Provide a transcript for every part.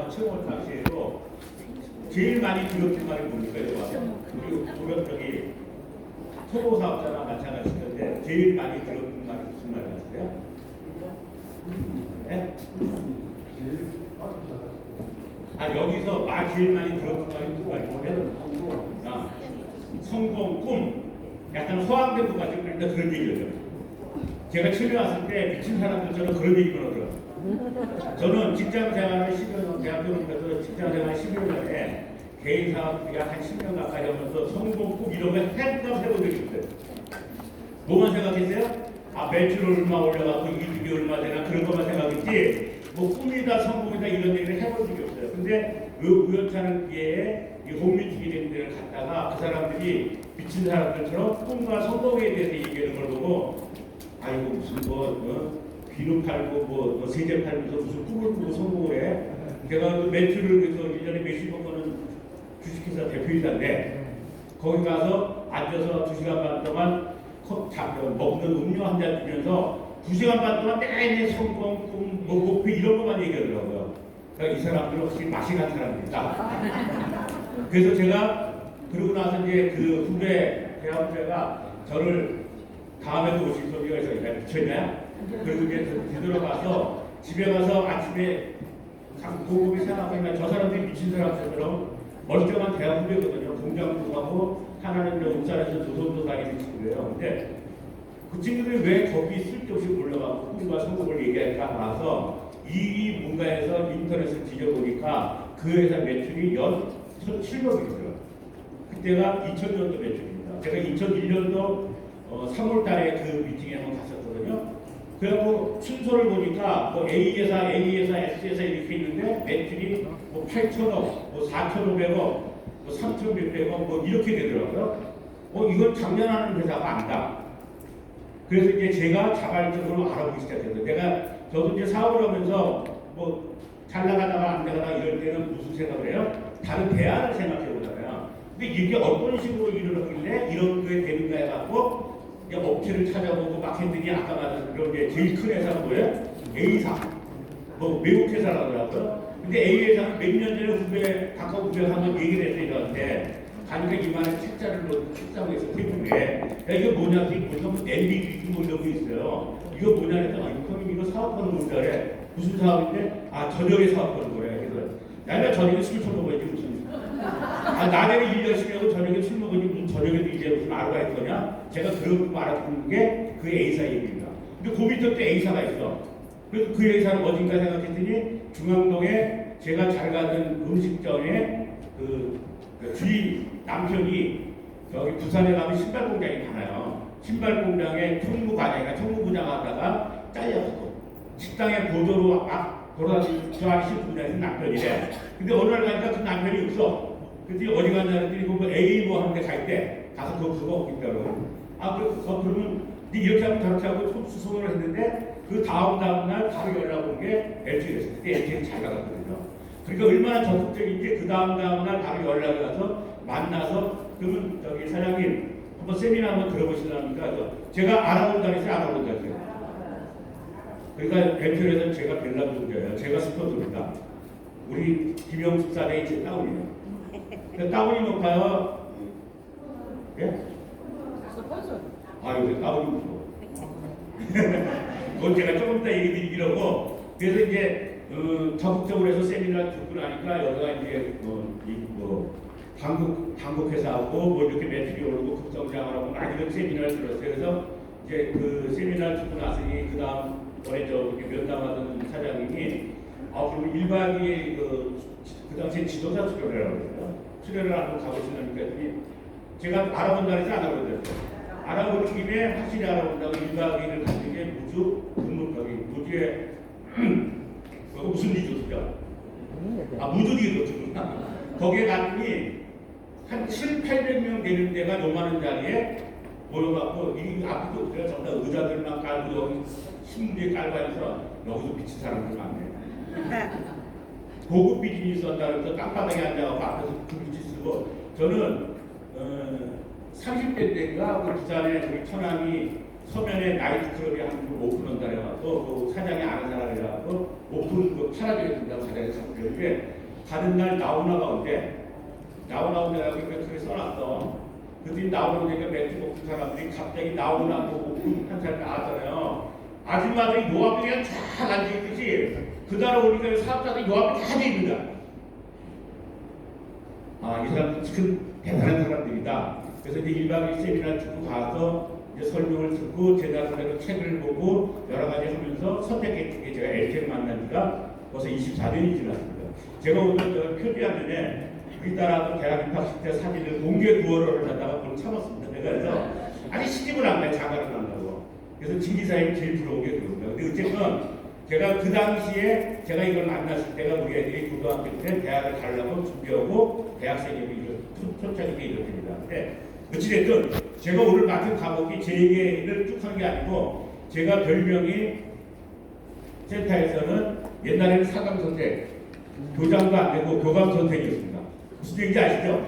아마 체험할 당시에도 제일 많이 들었던 말이 뭡니까? 우리 보면 저기 토보 사업자나 마찬가지인데 제일 많이 들었던 말이 무슨 말이었어요? 네? 여기서 제일 많이 들었던 말이 무슨 말이냐면 성공, 꿈, 약간 허황된 것 같은 맨날 그런 얘기예요. 제가 처음에 왔을 때 미친 사람들처럼 그런 얘기만 하더라고요. 저는 직장 생활을 10년, 대학교 오면서 직장 생활 10년 전에 개인 사업 약 한 10년 가까이 하면서 성공, 꿈 이런 거 해본 적이 있어요. 뭐만 생각했어요? 매출 얼마 올라가고 이득이 얼마 되나 그런 것만 생각했지 뭐 꿈이다 성공이다 이런 얘기를 해본 적이 없어요. 근데 우연찮은 기회에 이 홈미팅이 된 데를 갔다가 그 사람들이 미친 사람들처럼 꿈과 성공에 대해서 얘기하는 걸 보고 아이고 무슨 비누 팔고 뭐 세제 팔면서 무슨 꿈을 꾸고 성공을 해. 제가 그 매출을 위해서 1년에 몇십억 버는 주식회사 대표이사인데 거기 가서 앉아서 2시간 반 동안 먹는 음료 한 잔 주면서 2시간 반 동안 내내 성공, 꿈, 목표 이런 것만 얘기하더라고요. 그러니까 이 사람들은 확실히 맛이 간 사람들이다. 그래서 제가 그러고 나서 이제 그 후배, 대학 후배가 저를 다음에도 오실 소리가 있어요. 미쳤냐? 그리고 이제 되돌아가서 집에 가서 아침에 고급이 생각하니까 저 사람들이 미친 사람처럼 멀쩡한 대학 후배거든요. 공장도 가고 하나는 울산에서 노선도 다니는 친구예요. 근데 그 친구들이 왜 거기 쓸데없이 올라가고 꿈과 성공을 얘기할까 나서 이 뭔가에서 인터넷을 뒤져보니까 그 회사 매출이 연 1,700억이더라고요. 그때가 2000년도 매출입니다. 제가 2001년도 3월 달에 그 미팅에 한번 갔었거든요. 그래갖고 순서를 보니까 뭐 A회사, S회사 이렇게 있는데 매출이 뭐 8,000억, 뭐 4,500억, 뭐 3,600억 뭐 이렇게 되더라고요. 이건 장난하는 회사가 아니다. 그래서 이제 제가 자발적으로 알아보기 시작했어요. 저도 이제 사업을 하면서 뭐 잘 나가다가 안 나가다가 이럴 때는 무슨 생각을 해요? 다른 대안을 생각해 보잖아요. 근데 이게 어떤 식으로 일을 하길래 이런 게 되는가 해갖고 업체를 찾아보고 막 했더니 아까 말한 그런 게 제일 큰 회사가 뭐예요? A사. 뭐 외국 회사라더라고요. 근데 A회사는 몇 년 전에 가까운 후배가 한번 얘기를 했어요. 저한테. 가니까 이만한 책자를 책상에 있어 테이블에. 이게 뭐냐? 무슨 MBB 뭐 이런 게 있어요. 이거 뭐냐 했더니 형님 이거 사업하는 건지 알아. 무슨 사업인데? 저녁에 사업하는 거래. 그래서 내가 저녁에 술 처먹어야지 무슨. 낮에는 일 열심히 하고 저녁에 술 먹으니 무슨 저녁에도 이제 무슨 아르바이트냐? 제가 그런 거 알아듣는 게 그 A사 얘기입니다. 근데 그 밑에 또 A사가 있어. 그래서 그 A사는 어딘가 생각했더니 중앙동에 제가 잘 가는 음식점에 그 주인 남편이 여기 부산에 가면 신발 공장이 많아요. 신발 공장에 총무부장 하다가 잘렸어. 식당에 보조로 막 돌아다니는 저 아저씨 분야에서 남편이래. 근데 어느 날 가니까 그 남편이 없어. 그랬더니 어디 갔냐 했더니 뭐 A 뭐 하는 데 갈 때 가서 그거 있다고. 그러면 이렇게 하고 저렇게 하고 수송을 했는데 그 다음 날 바로 연락 온 게 LG였어요. 그때 LG는 잘 나갔거든요. 그러니까 얼마나 적극적인지 그 다음 날 바로 연락이 와서 만나서 그러면 저기 사장님 한번 세미나 한번 들어보시려니까 제가 알아본다 했어요. 알아본다 했어요. 그러니까 벤처에서는 제가 벨라존자예요. 제가 스폰서입니다. 우리 김영숙 사장이 제 다운이에요. 다운이 높아요. 예? 스폰서. 요새 다운이 무서워. 그건 제가 조금 이따 얘기 드리기로. 그래서 이제 적극적으로 해서 세미나 듣고 나니까 여기가 이제 한국 회사하고 뭐 이렇게 매출이 오르고 급성장하고 막 이런 세미나를 들었어요. 그래서 이제 그 세미나를 듣고 나서니 그 다음 번에 면담하던 사장님이 그럼 1박 2일 그 당시에 지도사 수련회라고 했어요. 수련회를 한번 가보시려니까 했더니 제가 알아본다 해서 안 알아본다. 알아보는 김에 확실히 알아본다고 1박 2일을 갔는 게 무주에 무슨 리조트죠? 무주 리조트구나. 거기에 갔더니 한 700~800명 되는 데가 요만한 자리에 모여갖고 이 앞에도 없어요. 전부 다 의자들만 깔고 여기 신문지에 깔고 해서 여기서 미친 사람들 많네. 고급 비즈니스 한다고 해서 땅바닥에 앉아갖고 앞에서 그 빛이 쓰고 저는 30대 때인가 그 부산에 우리 천안이 서면에 나이트클럽이 한 오픈한다 해갖고 그 사장이 아는 사람이라고 오픈 그 팔아줘야 된다고 사장이 자꾸 그러는데 가는 날 나오나가 온대. 나오나라고 맥주에 써놨어. 그때 나오나니까 맥주 먹는 사람들이 갑자기 나오나 보고 한 사람이 나왔잖아요. 아줌마들이 요 앞에 그냥 쫙 앉아있듯이 그날 오니까 사업자들이 요 앞에 다 앉아있는 거야. 아, 이 사람들 참 대단한 사람들이다. 그래서 이제 1박 2일 세미나 듣고 가서 이제 설명을 듣고 제자들대로 책을 보고 여러 가지 하면서 선택했던 게 제가 LT를 만난 지가 벌써 24년이 지났습니다. 제가 오늘 표지화면에 우리나라 대학 입학식 때 사진을 공개 구월호를 하다가 그걸 참았습니다. 그래서 아직 시집을 안 가요. 장가를 안 가고. 그래서 진기사님 제일 부러운 게 그겁니다. 근데 어쨌든 제가 그 당시에 제가 이걸 만났을 때가 우리 애들이 고등학교 때 대학을 가려고 준비하고 대학생이 초창기 이렇게 됩니다. 근데 어찌됐든 제가 오늘 맡은 과목이 제 얘기를 쭉 하는 게 아니고 제가 별명이 센터에서는 옛날에는 사감선생, 교장도 안 되고 교감선생이었습니다. 무슨 얘기인지 아시죠?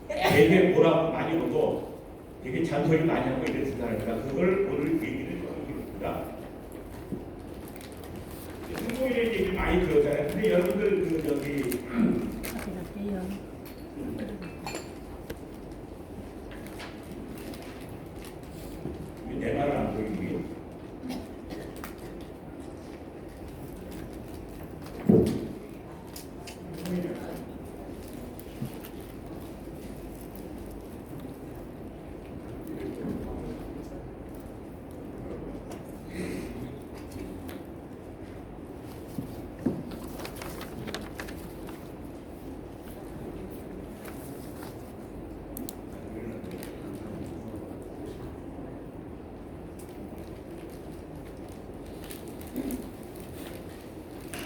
되게 뭐라고 많이 오고 되게 잔소리 많이 하고 이랬던 사람이라 그걸 오늘 얘기를 좀 하겠습니다. 성공이라는 얘기 많이 들었잖아요. 근데 여러분들 그 저기 내 말을 안 보이니?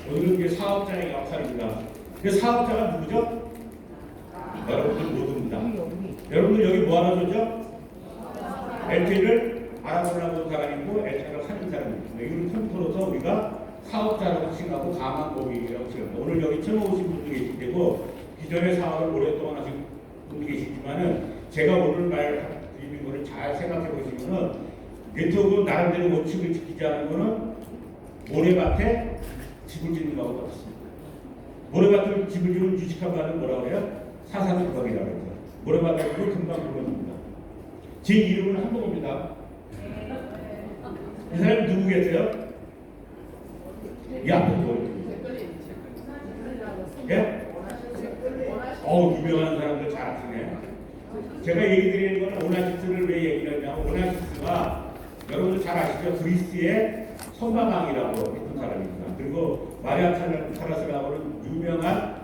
오늘은 이게 사업자의 역할입니다. 그 사업자가 누구죠? 여러분들 모두입니다. 여러분들 여기 뭐 하나 줬죠? LTE를 알아보려고 사람이 있고 LTE를 하는 사람이 있습니다. 이걸 컴퓨터로서 우리가 사업자라고 칭하고 가망고객이라고 칭합니다. 오늘 여기 처음 오신 분도 계실 테고 기존의 사업을 오랫동안 하신 분도 계시지만은 제가 오늘 말드리는 거를 잘 생각해 보시면은 네트워크 나름대로 원칙을 지키지 않은 거는 모래밭에 집을 짓는 거하고 똑같습니다. 모래밭을 집을 지은 유식한 말은 뭐라고 해요? 사사건강이라고 해요. 모래밭을 금방 불러줍니다. 제 이름은 한동호입니다. 이 사람이 누구겠어요? 이 앞에 뭐? 예? 유명한 사람들 잘 아시네. 제가 얘기 드리는 건 오나시스를 왜 얘기하냐면 오나시스가 여러분들 잘 아시죠? 그리스의 성가망이라고 했던 사람입니다. 그리고 마리아 카라스라고는 유명한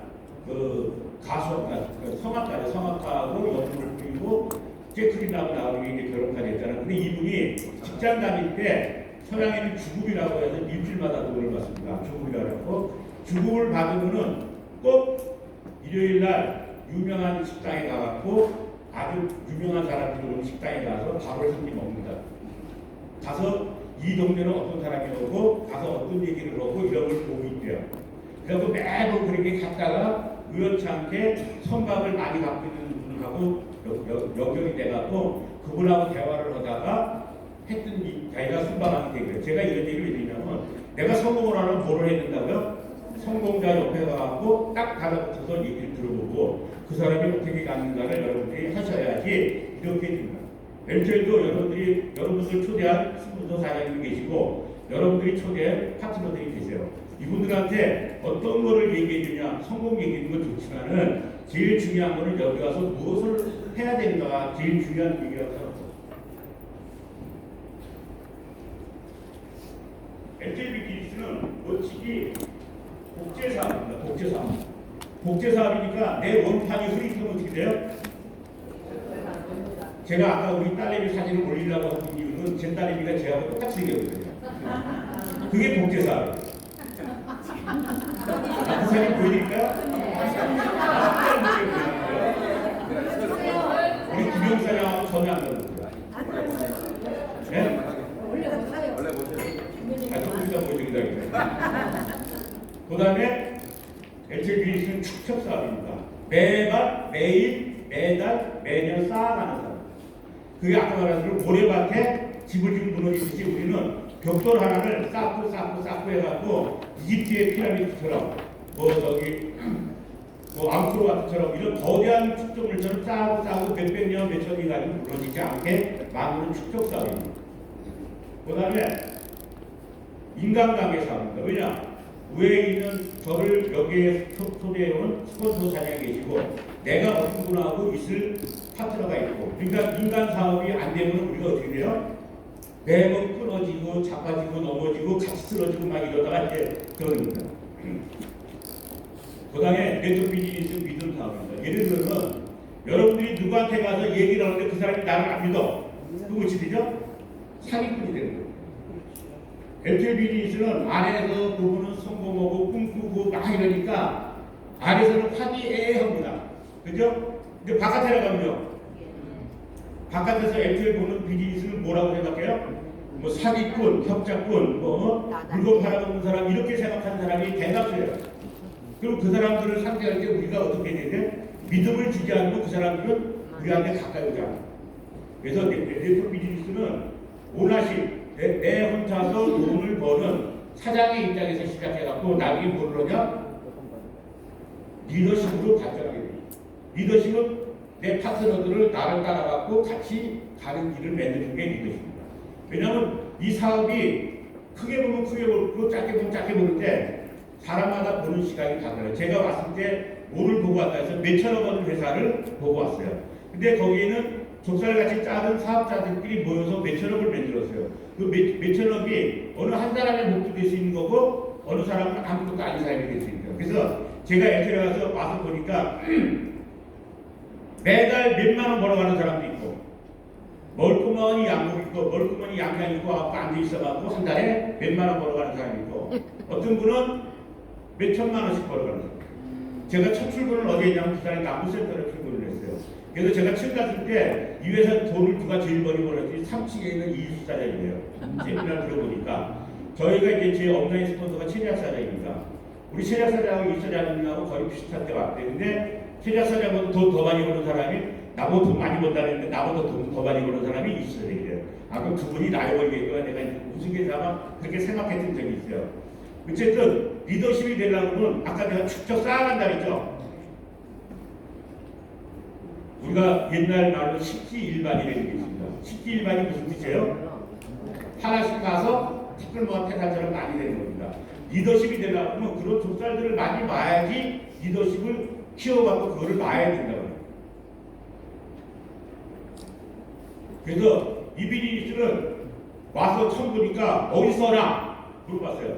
그 가수입니다. 성악가죠. 성악가하고 연주를 부리고 제크린하고 나오는 게 이제 결혼까지 했잖아요. 근데 이분이 직장 다닐 때 서양에는 주급이라고 해서 일주일마다 돈을 받습니다. 주급이라고 해서 주급을 받으면은 꼭 일요일 날 유명한 식당에 가갖고 아주 유명한 사람들이 오는 식당에 가서 밥을 한 끼 먹는다. 가서 이 동네는 어떤 사람이 오고 가서 어떤 얘기를 하고 이런 걸 보고 있대요. 그래서 매번 그렇게 갔다가 우연치 않게 성곽을 많이 갖고 있는 분하고 연결이 돼갖고 그분하고 대화를 하다가 했던 자기가 순방하게 되고요. 제가 이런 얘기를 드리냐면 내가 성공을 하려면 뭐를 해야 된다고요? 성공자 옆에 가갖고 딱 달라붙어서 얘기를 들어보고 그 사람이 어떻게 갔는가를 여러분들이 하셔야지 이렇게 됩니다. LTE도 여러분들 초대한 신분도 사장님이 계시고 여러분들이 초대한 파트너들이 계세요. 이분들한테 어떤 거를 얘기해 주냐 성공 얘기하는 건 좋지만은 제일 중요한 거는 여기 가서 무엇을 해야 되는가가 제일 중요한 얘기라고 생각합니다. LTE 비즈니스는 원칙이 복제사업입니다. 복제사업. 복제사업이니까 내 원판이 흐릿하면 어떻게 돼요? 제가 아까 우리 딸내미 사진을 올리려고 하는 이유는 제 딸내미가 제하고 똑같이 생겼거든요. 그게 복제사업이에요. 그 사진 보여드릴까요? 우리 김영사장하고 전혀 안 다릅니다. 네? 원래 보세요. 조금 이따 보여드린다. 그 다음에 LTE 비즈니스는 축적 사업입니다. 매달, 매일, 매달, 매년 쌓아가는 사업. 그게 아까 말한 대로 모래밭에 집을 지금 무너지듯이 우리는 벽돌 하나를 쌓고 해갖고 이집트의 피라미드처럼 뭐 저기 뭐 앙코르 와트처럼 이런 거대한 축적물처럼 쌓고 몇백 년, 몇천 년 가지고 무너지지 않게 만드는 축적 사업입니다. 그 다음에 인간관계 사업입니다. 왜냐? 위에 있는 저를 여기에 초대해온 스폰서 사장이 계시고 내가 어떤 분하고 있을 파트너가 있고, 그러니까 인간 사업이 안 되면 우리가 어떻게 돼요? 매번 끊어지고 자빠지고 넘어지고 같이 쓰러지고 막 이러다가 이제 그럽니다. 그 다음에 네트워크 비즈니스 믿음 사업입니다. 예를 들면 여러분들이 누구한테 가서 얘기를 하는데 그 사람이 나를 안 믿어. 그럼 어찌 되죠? 사기꾼이 되는 거예요. 네트워크 비즈니스는 안에서 그분은 성공하고 꿈꾸고 막 이러니까 안에서는 화기애애합니다. 그죠? 근데 바깥에 나가면요. 바깥에서 애플 보는 비즈니스는 뭐라고 생각해요? 뭐 사기꾼, 협작꾼, 뭐 물건 팔아먹는 사람 이렇게 생각하는 사람이 대다수예요. 그럼 그 사람들을 상대할 때 우리가 어떻게 해야 돼? 믿음을 주지 않고 그 사람들은 우리한테 가까이 오지 않아. 그래서 네트워크 비즈니스는 오나십, 내 혼자서 돈을 버는 사장의 입장에서 시작해갖고 나중에 뭘 그러냐? 리더십으로 발전하게 돼. 리더십은 내 파트너들을 나를 따라갖고 같이 가는 길을 만드는 게 리더십입니다. 왜냐하면 이 사업이 크게 보면 크게 보고 짧게 보면 짧게 보는데 사람마다 보는 시각이 달라요. 제가 왔을 때 뭐를 보고 왔다 해서 몇천억 원 회사를 보고 왔어요. 근데 거기에는 좁쌀같이 작은 사업자들끼리 모여서 몇천억을 만들었어요. 그 몇천억이 어느 한 사람의 목도 될 수 있는 거고 어느 사람은 아무것도 아닌 사람이 될 수 있는 거예요. 그래서 제가 애틀에 와서 보니까 매달 몇만 원 벌어가는 사람도 있고 멀끔하니 양복 있고 멀끔하니 양장 있고 앞에 앉아 있어가지고 한 달에 몇만 원 벌어가는 사람이 있고 어떤 분은 몇 천만 원씩 벌어가는 사람. 제가 첫 출근을 어디에 있냐면 부산의 남부센터로 출근을 했어요. 그래서 제가 처음 갔을 때 이 회사 돈을 누가 제일 많이 벌었지 3층에 있는 이유수 사장이에요. 세미나를 들어보니까 저희가 이제 제 온라인 스폰서가 최재학 사장입니다. 우리 최재학 사장하고 이 사장님하고 거의 비슷한 때 왔대. 근데 최재학 사장보다 더 많이 버는 사람이 나보다 돈 많이 번다는데 나보다 돈 더 많이 버는 사람이 이유수 사장이래요. 아 그럼 그분이 나를 벌겠구나 내가 무슨 계산만 그렇게 생각했던 적이 있어요. 어쨌든 리더십이 되려면 아까 내가 축적 쌓아간다 했죠. 우리가 옛날 말로 십지일반이라는 게 있습니다. 십지일반이 무슨 뜻이에요? 하나씩 가서 티끌모아 태산처럼 많이 되는 겁니다. 리더십이 되려면 그런 좁쌀들을 많이 마야지 리더십을 키워갖고 그거를 마야 된다고요. 그래서 이 비즈니스는 와서 처음 보니까 어디서 하나 물어봤어요.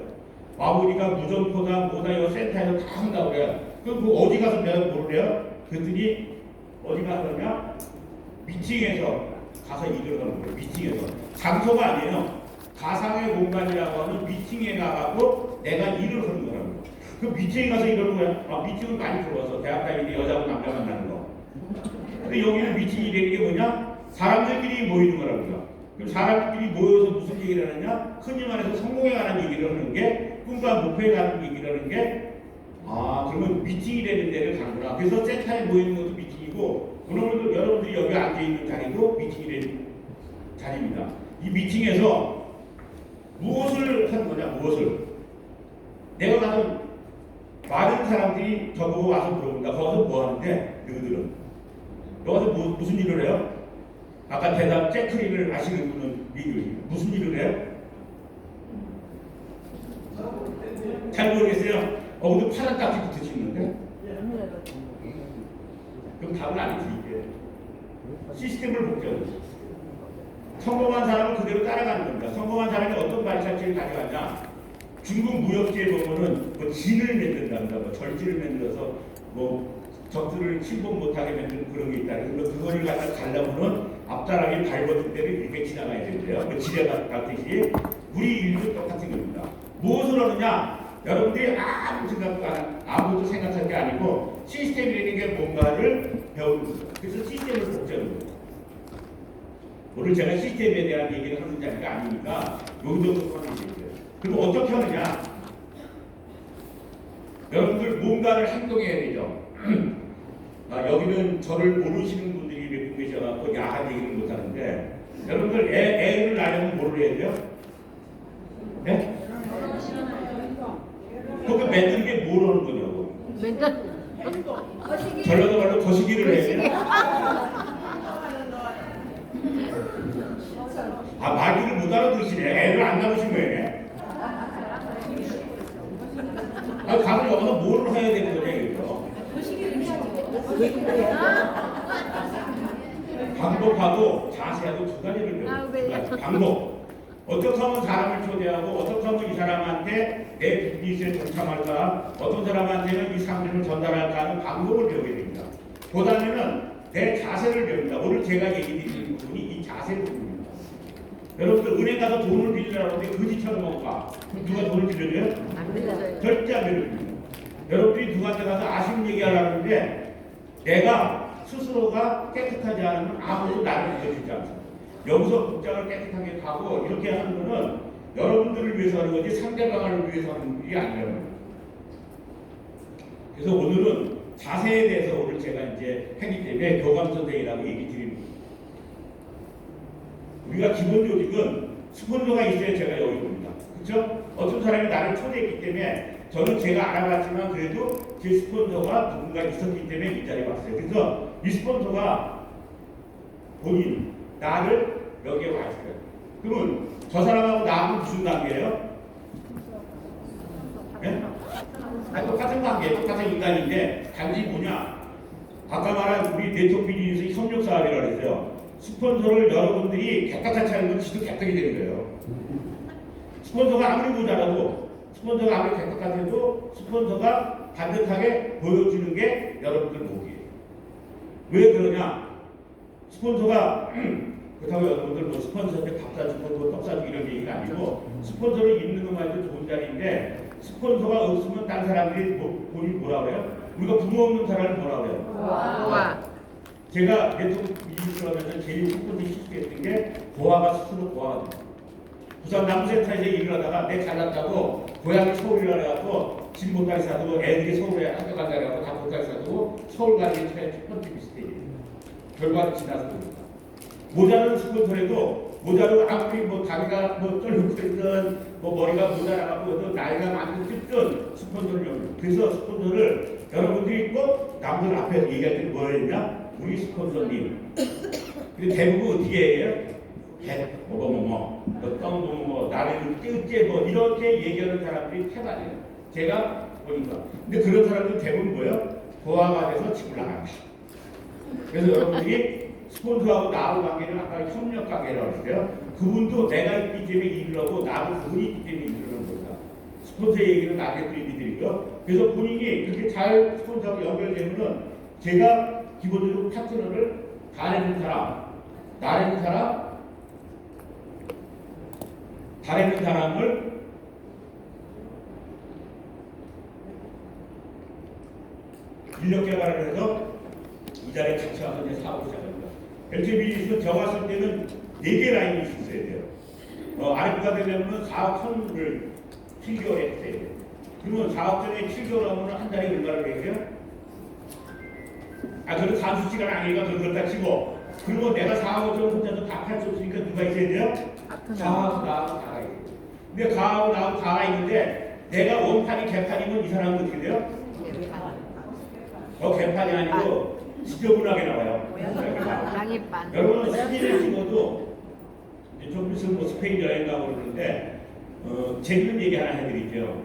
와보니까 무점포나 뭐다 이거 센터에서 다 한다고 그래요. 그럼 그 어디 가서 내가 모르래요? 그랬더니 어디 가서 하냐? 미팅에서 가서 일을 하는 거예요. 미팅에서. 장소가 아니에요. 가상의 공간이라고 하는 미팅에 가가고 내가 일을 하는 거라고. 그 미팅에 가서 이러는 거야. 아, 미팅은 많이 들어와서 대학 다니는 여자고 남자 만나는 거. 근데 여기는 미팅이라는 게 뭐냐? 사람들끼리 모이는 거라고요. 그럼 사람들끼리 모여서 무슨 얘기를 하느냐? 흔히 말해서 성공에 관한 얘기를 하는 게 꿈과 목표에 관한 얘기를 하는 게 그러면 미팅이 되는 데를 가는구나. 그래서 센터에 모이는 것도 미팅이고 오늘도 여러분들이 여기 앉아있는 자리도 미팅이 되는 자리입니다. 이 미팅에서 무엇을 하는 거냐? 무엇을? 내가 가서 많은 사람들이 저보고 와서 물어본다. 거기서 뭐 하는데? 너희들은? 여기서 무슨 일을 해요? 아까 대답 잭크린을 아시는 분은 무슨 일을 해요? 잘 모르겠어요. 근데 파란 딱지 붙으시는데? 그럼 답을 안 해드릴게요. 시스템을 복제하는 거죠. 성공한 사람은 그대로 따라가는 겁니다. 성공한 사람이 어떤 발자취를 가져가냐? 중국 무역지에 보면은 뭐 진을 만든답니다. 뭐 절지를 만들어서 뭐 적들을 침범 못하게 만드는 그런 게 있다. 그래서 그거를 갖다 가려면은 앞다라게 밟아준 데를 이렇게 지나가야 되는데요. 뭐 지뢰 같듯이 우리 일도 똑같은 겁니다. 무엇을 하느냐? 여러분들이 아무것도 생각할 게 아니고 시스템이라는 게 뭔가를 배우는 거예요. 그래서 시스템을 복제하는 거예요. 오늘 제가 시스템에 대한 얘기를 하는 자리가 아니니까 여기저기서 하는 얘기예요. 그럼 어떻게 하느냐? 여러분들 뭔가를 행동해야 되죠. 여기는 저를 모르시는 분들이 몇 분 계셔서 야한 얘기를 못하는데 여러분들 애를 낳으려면 뭐를 해야 돼요? 네? 그거 만드는 게 뭘 하는 거냐고. 전라도 말로 거시기를 해야 돼요. 아, 말귀를 못 알아들으시네. 애를 안 낳으신 거예요. 아, 가서 여기서 뭘 해야 되는 거냐, 이거. 방법하고 자세하고 두 가지를 배워요. 방법. 어떻게 하면 사람을 초대하고, 어떻게 하면 이 사람한테 내 비즈니스에 동참할까, 어떤 사람한테는 이 상품을 전달할까 하는 방법을 배우게 됩니다. 그 다음에는 내 자세를 배웁니다. 오늘 제가 얘기 드리는 부분이 이 자세 부분입니다. 여러분들 은행 가서 돈을 빌리라고 하는데 거지처럼 먹을까? 누가 돈을 빌려줘요? 안 빌려줘요. 절대 안 빌려줍니다. 여러분들이 누구한테 가서 아쉬운 얘기하라는데 내가 스스로가 깨끗하지 않으면 아무도 나를 믿어주지 않습니다. 여기서 복장을 깨끗하게 하고 이렇게 하는 거는 여러분들을 위해서 하는 거지 상대방을 위해서 하는 일이 아니라는 거예요. 그래서 오늘은 자세에 대해서 오늘 제가 이제 했기 때문에 교감선생이라고 얘기 드립니다. 우리가 기본 조직은 스폰서가 있어야 제가 여기 옵니다. 그렇죠? 어떤 사람이 나를 초대했기 때문에 저는 제가 알아봤지만 그래도 제 스폰서가 누군가 있었기 때문에 이 자리에 왔어요. 그래서 이 스폰서가 본인, 나를 여기에 와 있어요. 그러면 저 사람하고 나하고 무슨 관계예요? 네? 똑같은 관계, 똑같은 인간인데 단지 뭐냐? 아까 말한 우리 네트워크 비즈니스 협력 사업이라고 했어요. 스폰서를 여러분들이 객관같이 하는 건 지도 객관이 되는 거예요. 스폰서가 아무리 모자라도 스폰서가 아무리 객관해도 스폰서가 반듯하게 보여주는 게 여러분들 목이에요. 왜 그러냐? 스폰서가 그렇다고 여러분들 뭐 스폰서한테 밥 사주고 뭐 떡 사주고 이런 얘기가 아니고 스폰서를 있는 것만 해도 좋은 자리인데 스폰서가 없으면 다른 사람들이 본인 뭐라 그래요? 우리가 부모 없는 사람을 뭐라 그래요? 와. 제가 네트워크 비즈니스를 하면서 제일 첫 번째 실수했던 게 고아가 스스로 고아가 됩니다. 부산 남부센터에서 일을 하다가 내 잘났다고 고향이 서울이라 해갖고 집 못가게 사두고 애들이 서울에 학교 가자 해갖고 다 못가게 사두고 서울 가는 게 첫 번째 미스테이크예요. 결과는 지나서 봅니다. 모자른 스폰서라도 모자로 아무리 뭐 다리가 뭐 쫄깃쫄깃 뭐 머리가 모자라갖고 나이가 많은 찝든 스폰서를 연구. 그래서 스폰서를 여러분들이 꼭 남들 앞에서 얘기할 때 뭐 했냐? 우리 스폰서님. 근데 대부분 어떻게 해요? 뭐 나를 찌찌 뭐 이렇게 얘기하는 사람들이 태반이에요. 제가 보니까. 근데 그런 사람들 대부분 뭐예요? 고아가 돼서 집을 나갑니다. 그래서 여러분들이 스폰서하고 나하고 관계는 아까 협력 관계라고 했어요. 그분도 내가 있기 때문에 일을 하고 나도 그분이 있기 때문에 일을 하는 겁니다. 스폰서 얘기는 나중에 또 얘기 드리고요. 그래서 본인이 그렇게 잘 스폰서하고 연결되면은 제가 기본적으로 파트너를 다내는 사람, 나내는 사람, 다내는 사람을 인력 개발을 해서 이 자리에 같이 와서 이제 사업을 시작합니다. LTE 비즈니스는 저 왔을 때는 4개 라인이 있어야 돼요. 아랫부가 되려면 4억 1,000을 7개월에 했어야 돼요. 그러면 4억 전에 7개월 하면 한 달에 얼마를 해야 돼요? 저는 간수 시간 아니니까 그렇다 치고 그리고 내가 4억 5천 혼자서 다 할 수 없으니까 누가 있어야 돼요? 가하고 나하고 다가 있어요. 근데 가하고 나하고 다가 있는데 내가 원판이 개판이면 이 사람은 어떻게 돼요? 개판이 아니고 지저분하게 나와요. 양이반. 여러분은 사진을 찍어도 좀 있으면 뭐 스페인 여행 가고 그러는데 재밌는 얘기 하나 해드릴게요.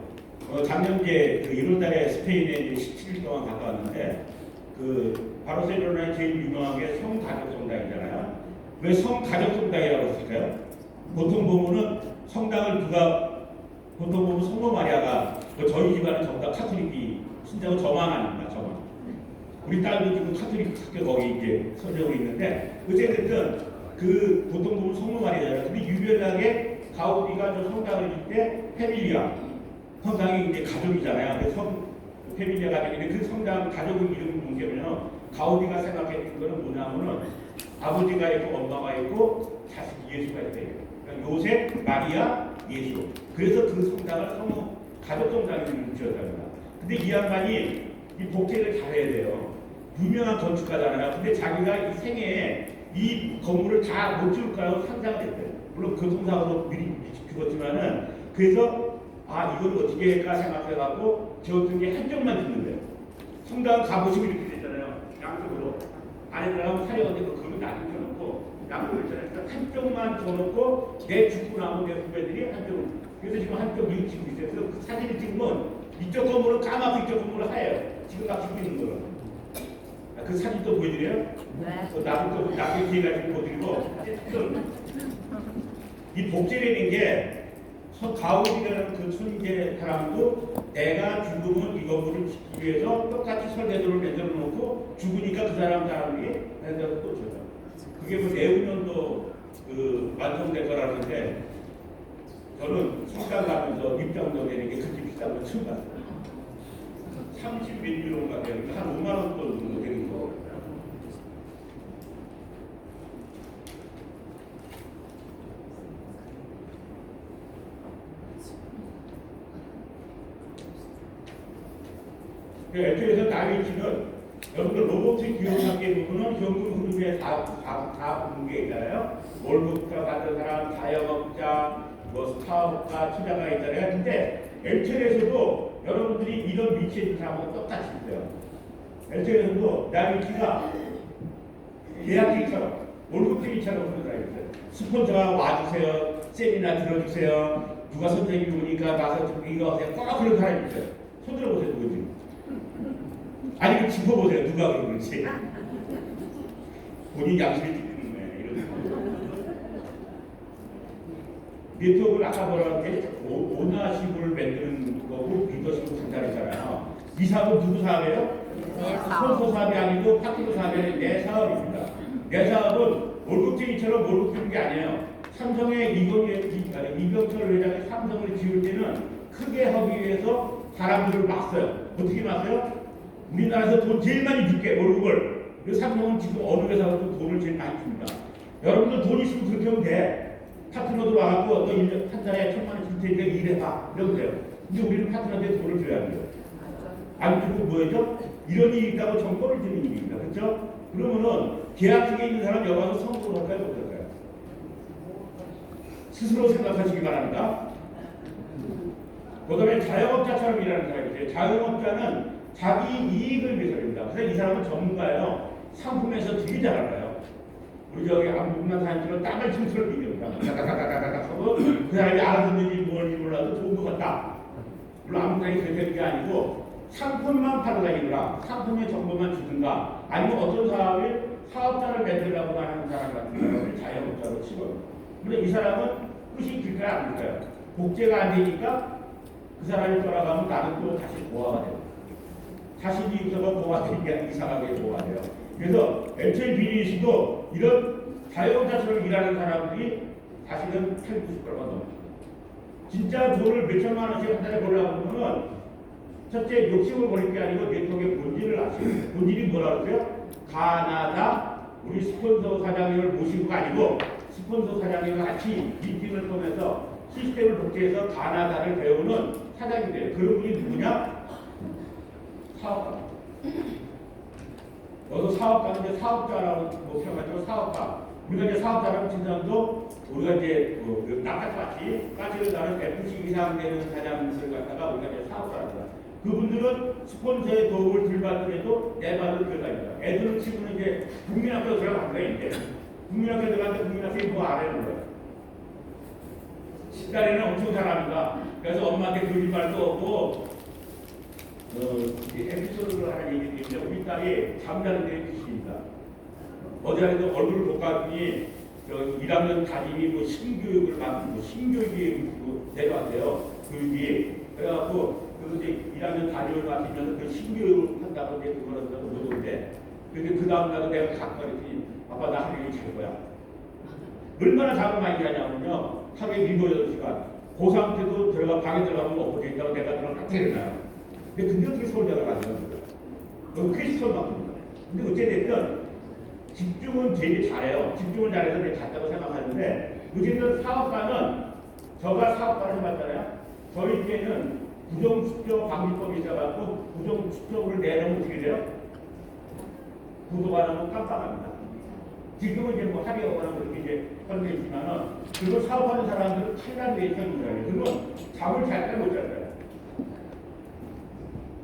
작년에 1월달에 스페인에 이제 17일 동안 갔다 왔는데 바르셀로나에 제일 유명한 게 성가족 성당이잖아요. 왜 성가족 성당이라고 했을까요? 보통 보면은 성당을 보통 보면 성모 마리아가 저희 집안은 전부 다 카톨릭이 신자고 저만 아닙니다. 저만. 우리 딸도 지금 카톨릭 학교 거기 이제 선정으로 있는데 어쨌든 보통 보면 성모 마리아잖아요. 근데 유별나게 가우디가 저 성당을 질 때 페밀리아 성당이 이제 가족이잖아요. 그래서 페밀리아 가족인데 그 성당 가족의 이름을 보면 가우디가 생각했던 거는 뭐냐면은 아버지가 있고 엄마가 있고 자식 예수가 있대요. 그러니까 요셉, 마리아, 예수. 그래서 그 성당을 성모 가족 성당이라고 지었답니다. 근데 이 양반이 이 복제를 잘해야 돼요. 유명한 건축가잖아요. 근데 자기가 이 생애에 이 건물을 다 못 지을까요? 상상을 했대요. 물론 교통사고로 미리 죽었지만은 그래서 이걸 어떻게 할까 생각해갖고 지었던 게 한쪽만 짓는데요. 성당 가보시면 이렇게 되잖아요. 양쪽으로. 안에 들어가면 사려는데 그 금을 나중에 켜놓고 양쪽으로 있잖아요. 그러니까 한쪽만 줘놓고 내 죽고 나면 내 후배들이 한쪽을. 그래서 지금 한쪽 이렇게 찍고 있어요. 그래서 그 사진을 찍으면 이쪽 건물은 까맣고 이쪽 건물은 하얘요. 지금 막 찍고 있는 거로. 그 사진 또 보여드려요? 네. 나도 나중에 기회가 좀 보여드리고 어쨌든 이 복제라는 게 가오리라는 그 천재 사람도 내가 죽으면 이 건물을 짓기 위해서 똑같이 설계도를 만들어 놓고 죽으니까 그 사람이 만들어 또 줘요. 그게 뭐 내후년도 그 완성될 거라는데 저는 성당 가면서 입장도 되는 게 그렇게 비싼 거 처음 봤어요. 30몇 유로인가 돼요. 한 5만 원 정도 되는 거. 애초에서 다빈치는 여러분들 로봇을 기억하게 보면 현금 흐름에 다 보는 게 있잖아요. 월급자 받은 사람, 자영업자, 뭐 스타업가, 투자가 있잖아요. 근데 엘체에서도 여러분들이 이런 위치에 있는 사람하고 똑같이 있어요. 엘체에서도 다빈치가 계약직처럼 월급쟁이처럼 그런 사람이 있어요. 스폰서가 와주세요. 세미나 들어주세요. 누가 선생님이 오니까 나서 이거 하세요. 꼭 그런 사람이 있어요. 손 들어보세요. 누구지? 아니 짚어보세요. 누가 그런지. 본인 양심이 짚는 거예요. 이런 네트워크를 아까 뭐라고 했지? 오너십을 만드는 거고 리더십을 간다했잖아요. 이 사업은 누구 사업이에요? 스폰서 사업이 아니고 파트너 사업이 아니고 내 사업입니다. 내 사업은 월급쟁이처럼 월급 주는 게 아니에요. 삼성의 이병철 회장이 삼성을 지을 때는 크게 하기 위해서 사람들을 막어요. 어떻게 막어요? 우리나라에서 돈 제일 많이 줄게 월급을. 그 삼성은 지금 어느 회사도 돈을 제일 많이 줍니다. 여러분들 돈 있으면 그렇게 하면 돼. 파트너들 와갖고 너 1년 한 달에 1,000만 원 줄 테니까 일해봐. 이러면 돼요. 근데 우리는 파트너한테 돈을 줘야 돼요. 안 주고 뭐죠? 이런 일이 있다고 정보를 드리는 일입니다. 그렇죠? 그러면은 계약직에 있는 사람 여기 와서 성공을 할까요? 못할까요? 스스로 생각하시기 바랍니다. 그 다음에 자영업자처럼 일하는 사람이 있어요. 자영업자는 자기 이익을 위해서입니다. 그래서 이 사람은 전문가예요. 상품에서 되게 잘 알아요. 우리 저기 안국만 사람들은 땅을 침투를 얘기합니다. 다다다다다닥 하고 그 사람이 알아듣는지 뭔지 몰라도 좋은 것 같다. 물론 아무나 그렇게 되는 게 아니고 상품만 팔아다니느라 상품의 정보만 주든가 아니면 어떤 사업자를 만들려고 하는 사람 같은 경우는 자영업자로 치거든요. 근데 이 사람은 끝이 길까요? 안 길까요? 복제가 안 되니까 그 사람이 돌아가면 나는 또 다시 보아가 돼요. 자신이 있어서 보아가 되니까 이상하게 보아가 돼요. 그래서 애초에 비즈니스도 이런 자영업자처럼 일하는 사람들이 사실은 80~90%가 넘어요. 진짜 돈을 몇천만 원씩 한 달에 벌려고 하면 첫째 욕심을 버릴 게 아니고 네트워크의 본질을 아시는 거예요. 본질이 뭐라고 그래요? 가나다 우리 스폰서 사장님을 모시고가 아니고 스폰서 사장님과 같이 미팅을 통해서 시스템을 복제해서 가나다를 배우는 사장이 돼요. 그런 분이 누구냐? 사업가. 너도 사업가인데 사업자라고 생각하지만 사업가. 우리가 이제 사업자라고 친 사람도 우리가 이제 낙하같이 까지를 나는 FC 이상 되는 사장님을 갖다가 우리가 이제 사업자랍니다. 그분들은 스폰서의 도움을 덜 받더라도 내 발을 들어갑니다. 애들을 치고는 이제 국민학교 들어간 거예요. 이제 국민학교 들어갔는데 국민학교에 뭐 알아요? 거예요. 식단에는 엄청 잘합니다. 그래서 엄마한테 그러지 말도 없고 에피소드를 하나 얘기했는데 우리 딸이 잠자는 데 있습니다. 어제 하여튼 얼굴을 못 봤더니 1학년 담임이 뭐 신교육을 맡고 신교육이 내려왔대요. 교육이. 그래갖고 이제 1학년 담임을 맡으면서 그 신교육을 한다고 이제 그거를 노동인데 근데 그 다음날도 내가 갖고 그랬더니 아빠 나 하루 종일 잘 거야. 얼마나 잠을 많이 자냐면요. 하루에 7, 8시간. 고3 때도 방에 들어가면 엎어져 있다고 내가 들어가면 딱 일어나요. 근데 어떻게 서울대가 만드는 거예요? 너무 크리스털 만듭니다. 근데 어쨌든 집중은 제일 잘해요. 집중을 잘해서 내가 잘다고 생각하는데 어쨌든 사업가는 저가 사업가를 해봤잖아요. 저희 때는 부정수표 방지법이 있어갖고 부정수표를 내놓으면 어떻게 돼요? 구도가 너무 깜빡합니다. 지금은 이제 뭐 합의하거나 그렇게 이제 하는 게 있지만은 그걸 사업하는 사람들은 칼날 위에 있는 거예요. 그건 잠을 잘 때 못 자요.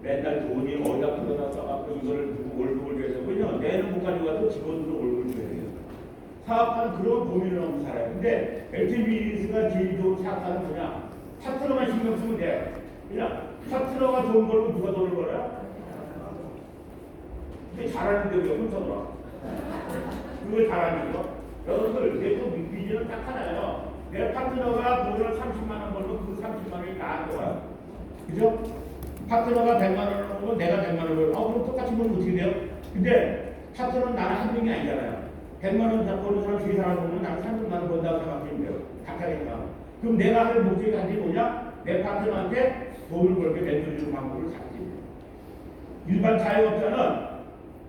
맨날 돈이 어디다 풀어다 써갖고 이거를 두고 월급을 줘서 왜냐면 내는 못 가져가도 직원들은 월급을 줘야 돼요. 사업가는 그런 고민을 하고 살아요. 근데 LTBS가 제일 좋은 사업가는 뭐냐? 파트너만 신경 쓰면 돼. 그냥 파트너가 돈 벌고 누가 돈을 벌어요? 근데 잘하는데 왜 혼자 돌아? 그걸 잘하는 거? 여러분들 내또 비전은 딱 하나예요. 내 파트너가 돈을 30만 원 벌면 그 30만 원이 나한테 와요. 그죠? 파트너가 100만 원을 벌면 내가 100만 원을 벌면 그럼 똑같이 벌면 어떻게 돼요? 근데 파트너는 나는 한 명이 아니잖아요. 100만 원 버는 사람 세 사람 보면 나는 30만 원 번다고 생각하면 돼요. 각자니까. 그럼 내가 할 목적이 단지 뭐냐? 내 파트너한테 돈을 벌게 멘토리는 방법을 갖지. 일반 자영업자는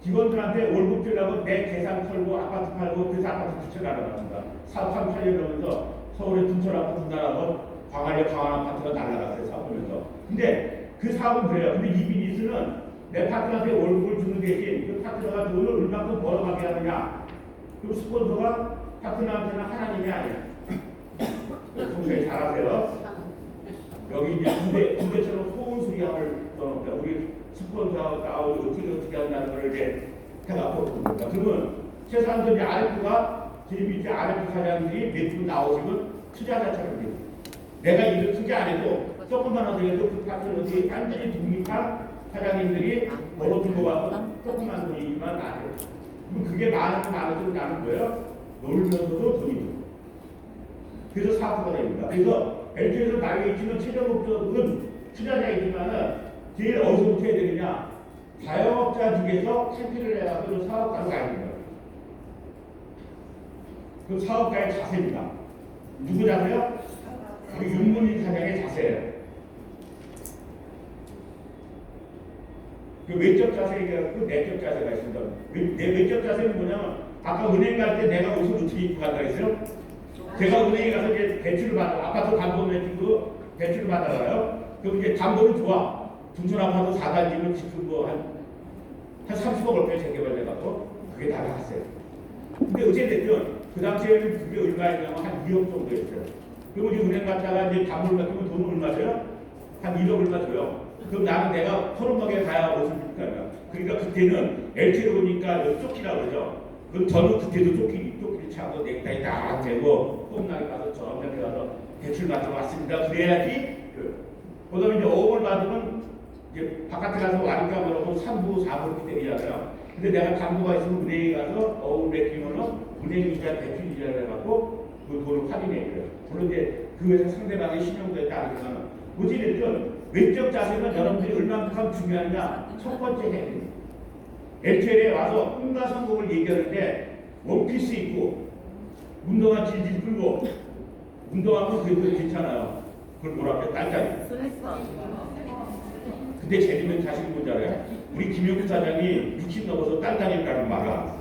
직원들한테 월급 주려고 내 재산 털고 아파트 팔고 그래서 아파트 두채 날아갑니다. 사업 한 8년 하면서 서울에 둔철 아파트 날아가고 광안리 강한 아파트가 날아갔어요. 사업하면서. 근데 그 사업은 그래요. 근데 이 비즈니스는 내 파트너한테 월급을 주는 대신 그 파트너가 돈을 얼마큼 벌어가게 하느냐. 그 스폰서가 파트너한테는 하나님이 아니에요. 평소에 잘하세요. 여기 이제 군대처럼 소원 수리함을 떠놓을까. 우리 스폰서가 어떻게 한다는 걸 이제 해갖고 봅니다. 그러면 최소한 이제 RF가 제일 밑에 RF 사장들이 몇 분 나오시면 투자자처럼 돼요. 내가 일을 투자 안 해도 조금만 하더라도 그 파트너들이 완전히 독립한 사장님들이 벌어들고 와서 조금만 돈이지만 안 해요. 그럼 그게 많아지고 나는 거예요. 놀면서도 돈이 들고. 그래서 사업가 됩니다. 그래서 LG에서 나에게 있는 최종 목적은 투자자이지만은 제일 어디서부터 해야 되느냐? 자영업자 중에서 캠피를 해가지고 사업가로 가야 됩니다. 그 사업가의 자세입니다. 누구 자세요? 우리 윤문희 사장의 자세예요. 그 외적 자세가 있고 내적 자세가 있습니다. 내 외적 자세는 뭐냐면 아까 은행 갈 때 내가 옷을 어떻게 입고 간다 했어요? 제가 은행에 가서 이제 대출을 받아 아파트 담보 대출도 대출을 받아가요. 그럼 이제 담보는 좋아. 둔촌 아파트 4단지면 지금 뭐 한 30억을 빼 재개발해갖고 그게 다 나갔어요. 근데 어쨌든 그 당시에는 그게 얼마였냐면 한 2억 정도였어요. 그럼 이제 은행 갔다가 이제 담보를 맡기면 돈을 얼마 줘요? 한 1억 얼마 줘요. 그럼 나는 내가 서른막에 가야 옷을 입니까? 그러니까 그때는 LT로 보니까 조끼라 그러죠. 그럼 저는 그때도 조끼를 차고 넥타이 딱 대고 꼼나게 가서 저녁에 가서 대출 받으러 왔습니다. 그래야지. 그 다음에 이제 5억을 받으면 이제 바깥에 가서 와니까 뭐라고 3부, 4부 이렇게 때리잖아요. 근데 내가 담보가 있으면 은행에 가서 어울 맡기면은 은행 이자 대출 이자를 해갖고 그 돈을 확인해 줘요. 물론 이제 그 회사 상대방의 신용도에 따르지만 어찌됐든 외적 자세는 여러분들이 얼마만큼 중요하냐 첫 번째 해야 됩니다. LTL에 와서 꿈과 성공을 얘기하는데 원피스 입고 운동화 질질 끌고 운동하면 그래도 괜찮아요. 그걸 뭐라 그래? 딸딸이. 근데 재밌는 자식이 뭔지 알아요? 우리 김용규 사장이 60 넘어서 딸딸이라는 말을 안 했어요.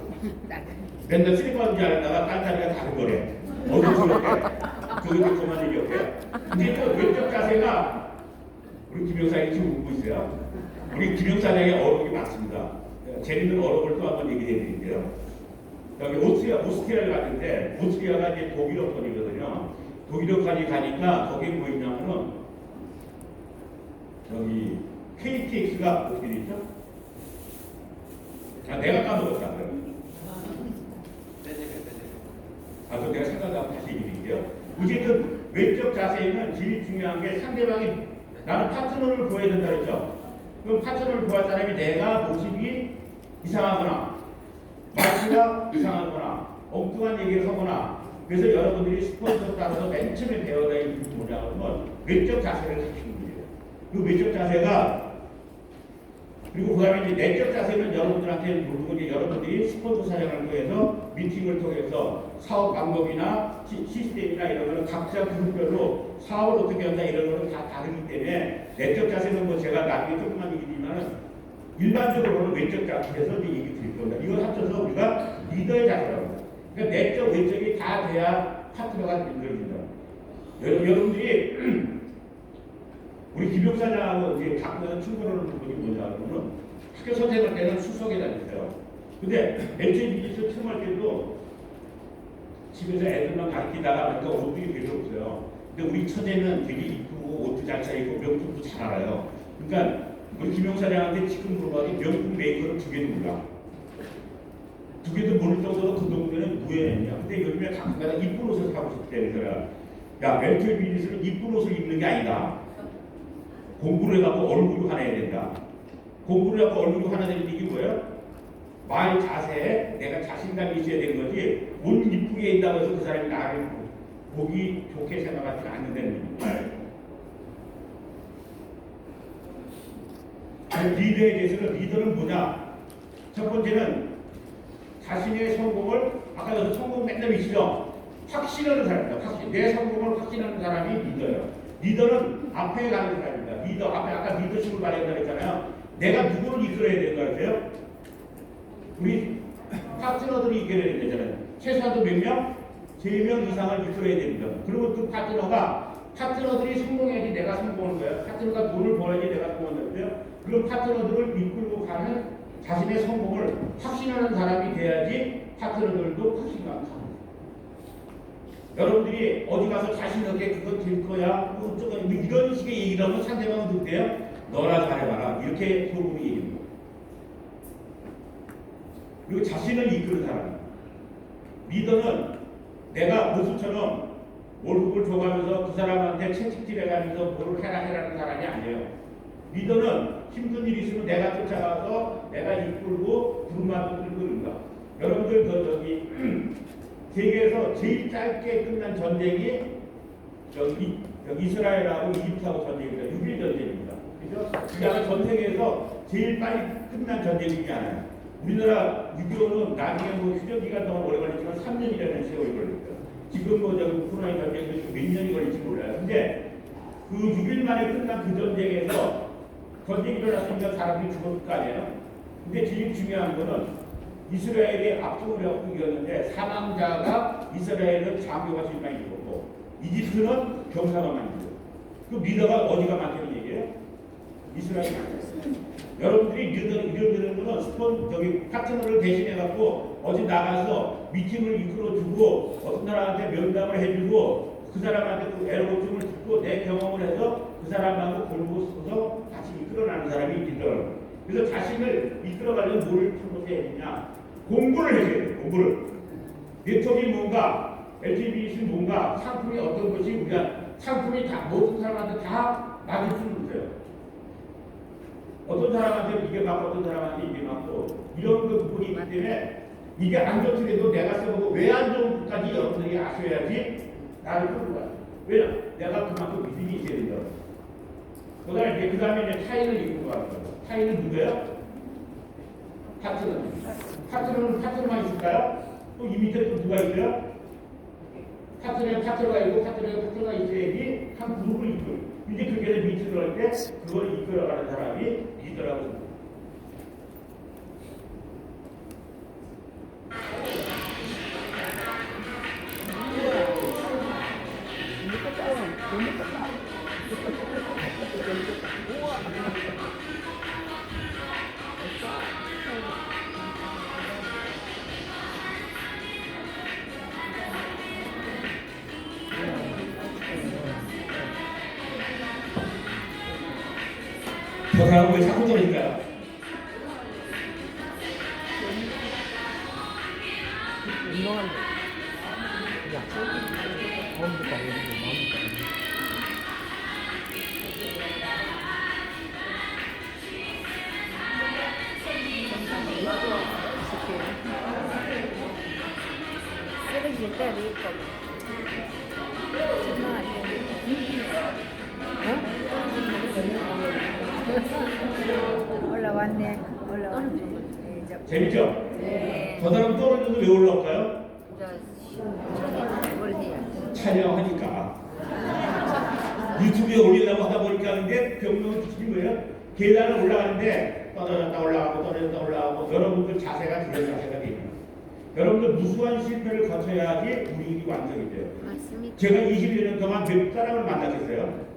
맨날 쓰리퍼인 줄 알다가 딸딸이가 다른 거래. 어른스럽게. 그것도 그만 얘기할게요. 근데 또 외적 자세가 우리 김용규 사장이 지금 웃고 있어요. 우리 김용규 사장의 어록이 많습니다. 재밌는 어록을 또 한번 얘기해 드릴게요. 여기 오스트리아를 갔는데 오스트리아가 이제 독일어권이거든요. 독일어까지 가니까 거기 뭐 있냐면은 여기 KTX가 어떻게 되죠? 아 내가 까먹었다. 그럼 내가 생각하고 다시 얘기할게요. 어쨌든 외적 자세는 제일 중요한 게 상대방이 나는 파트너를 구해야 된다 그랬죠. 그럼 파트너를 구할 사람이 내가 모습이 이상하거나 말투가 이상하거나 엉뚱한 얘기를 하거나 그래서 여러분들이 스폰서 따라서 맨 처음에 배워야 될 게 뭐냐면 외적 자세를 갖추는 거예요. 그 외적 자세가 그리고 그 다음에 이제 내적 자세는 여러분들한테 모르고 이제 여러분들이 스폰서 사장을 통해서 미팅을 통해서 사업 방법이나 시스템이나 이런 거는 각자 그룹별로 사업을 어떻게 한다 이런 거는 다 다르기 때문에 내적 자세는 뭐 제가 나중에 조금만 얘기지만 일반적으로는 외적 자세에서 이제 얘기 드릴 겁니다. 이걸 합쳐서 우리가 리더의 자세라고 합니다. 그러니까 내적 외적이 다 돼야 파트너가 만들어진다. 여러분들이 우리 김용사장하고 이제 가끔 충돌하는 부분이 뭐냐면은 학교 선생할 때는 수석에 다녔어요. 근데 LTBS 처음 할 때도 집에서 애들만 가르치다가 그러니까 옷들이 별로 없어요. 근데 우리 처제는 되게 이쁘고 옷도 잘 차리고 명품도 잘 알아요. 그러니까 우리 김용사장한테 지금 물어봐도 명품 메이커를 두 개도 몰라. 두 개도 모를 정도로 그 동네는 무해했냐. 근데 요즘에 가끔가다 이쁜 옷을 사고 싶대. 그래서 야, 멜트 비즈니스는 이쁜 옷을 입는 게 아니다. 공부를 해갖고 얼굴이 하나 해야 된다. 공부를 해갖고 얼굴이 하나 되는 게 뭐예요? 말 자세에 내가 자신감이 있어야 되는 거지. 옷 이쁘게 있다고 해서 그 사람이 나를 보기 좋게 생각하지 않는다는 거예요. 리더에 대해서는 리더는 뭐냐? 첫 번째는 자신의 성공을 아까 그 성공 맨날 미시죠? 확신하는 사람입니다. 확신. 내 성공을 확신하는 사람이 리더예요. 리더는 앞에 가는 사람입니다. 리더 앞에 아까 리더십을 말한다고 했잖아요. 내가 누구를 이끌어야 되는 거 같아요? 우리 파트너들이 이끌어야 되잖아요. 최소한도 몇 명? 3명 이상을 이끌어야 됩니다. 그리고 그 파트너들이 성공해야지 내가 성공하는 거예요. 파트너가 돈을 벌어야지 내가 성공하는 거예요. 그런 파트너들을 이끌고 가는 자신의 성공을 확신하는 사람이 돼야지 파트너들도 확신을 합니다. 여러분들이 어디 가서 자신 있게 그거 될 거야, 어쩌고 이런 식의 얘기를 하면 상대방은 듣대요. 너나 잘해봐라. 이렇게 소문이 얘기합니다. 그리고 자신을 이끄는 사람. 리더는 내가 모습처럼 월급을 줘가면서 그 사람한테 채찍질 해가면서 뭐를 해라는 사람이 아니에요. 리더는 힘든 일이 있으면 내가 쫓아가서 내가 이끌고 부름만도 끌고 있는가. 여러분들 저기 세계에서 제일 짧게 끝난 전쟁이 여기 이스라엘하고 이집트하고 전쟁입니다. 6.1 전쟁입니다. 그죠? 그게 전 세계에서 제일 빨리 끝난 전쟁이지 않아요. 우리나라 6.25는 나중에 뭐 휴전 기간 동안 오래 걸렸지만 3년이라는 세월이 걸립니다. 지금 뭐 저기 우크라이나 전쟁도 몇 년이 걸릴지 몰라요. 근데 그 6일 만에 끝난 그 전쟁에서 전쟁이 일어났으니까 사람들이 죽었을 거 아니에요. 근데 제일 중요한 거는 이스라엘이 압도를 하고 이겼는데 사망자가 이스라엘은 장교가 제일 많이 죽었고 이집트는 병사가 많이 죽었고 그 리더가 어디가 많다는 얘기예요? 이스라엘이 많았어요. 여러분들이 이런 거는 스폰 저기 파트너를 대신해갖고 어디 나가서 미팅을 이끌어주고 어떤 사람한테 면담을 해주고 그 사람한테 그 애로고통을 듣고 내 경험을 해서 그 사람하고 골고 서서 같이 이끌어나는 사람이 리더예요. 그래서 자신을 이끌어가려면 뭘 해야 되냐? 공부를 해야 돼요. 공부를. 네트워크가 뭔가, LTV는 뭔가, 상품이 어떤 것이 우리가 상품이 다 모든 사람한테 다 맞을 수는 없어요. 어떤 사람한테 이게 맞고 어떤 사람한테 이게 맞고 이런 그 부분이 있기 때문에 이게 안 좋더라도 내가 써보고 왜 안 좋은지까지 여러분들이 아셔야지 나를 끌고 가요. 왜냐? 내가 그만큼 믿음이 있어야 된다. 그 다음에 이제 타인을 이끌고 가는 거예요. 타인은 누구예요? 파트너는 파트너만 있을까요? 또 이 밑에 또 누가 있어요? 파트너에 파트너가 있고 파트너가 있어야지 한 그룹을 이끌고 이제 그렇게 해서 밑으로 할 때 그걸 이끌어가는 사람이 리더라고 합니다. 저 사람 왜 자꾸 저러니까요? 운동하는데 약속 처음부터 마음부터 쓰레기 때도 있고 올라왔네. 재밌죠? 네. 저 사람 떨어져도 왜 올라올까요? 뭘 해야 촬영하니까. 유튜브에 올리려고 하다 보니까 근데 병명은 지킨 거예요. 계단을 올라가는데 떨어졌다 올라가고 떨어졌다 올라가고 여러분들 자세가 그런 자세가 돼요. 여러분들 무수한 실패를 거쳐야지 우리 일이 완성이 돼요. 맞습니다. 제가 21년 동안 몇 사람을 만났겠어요?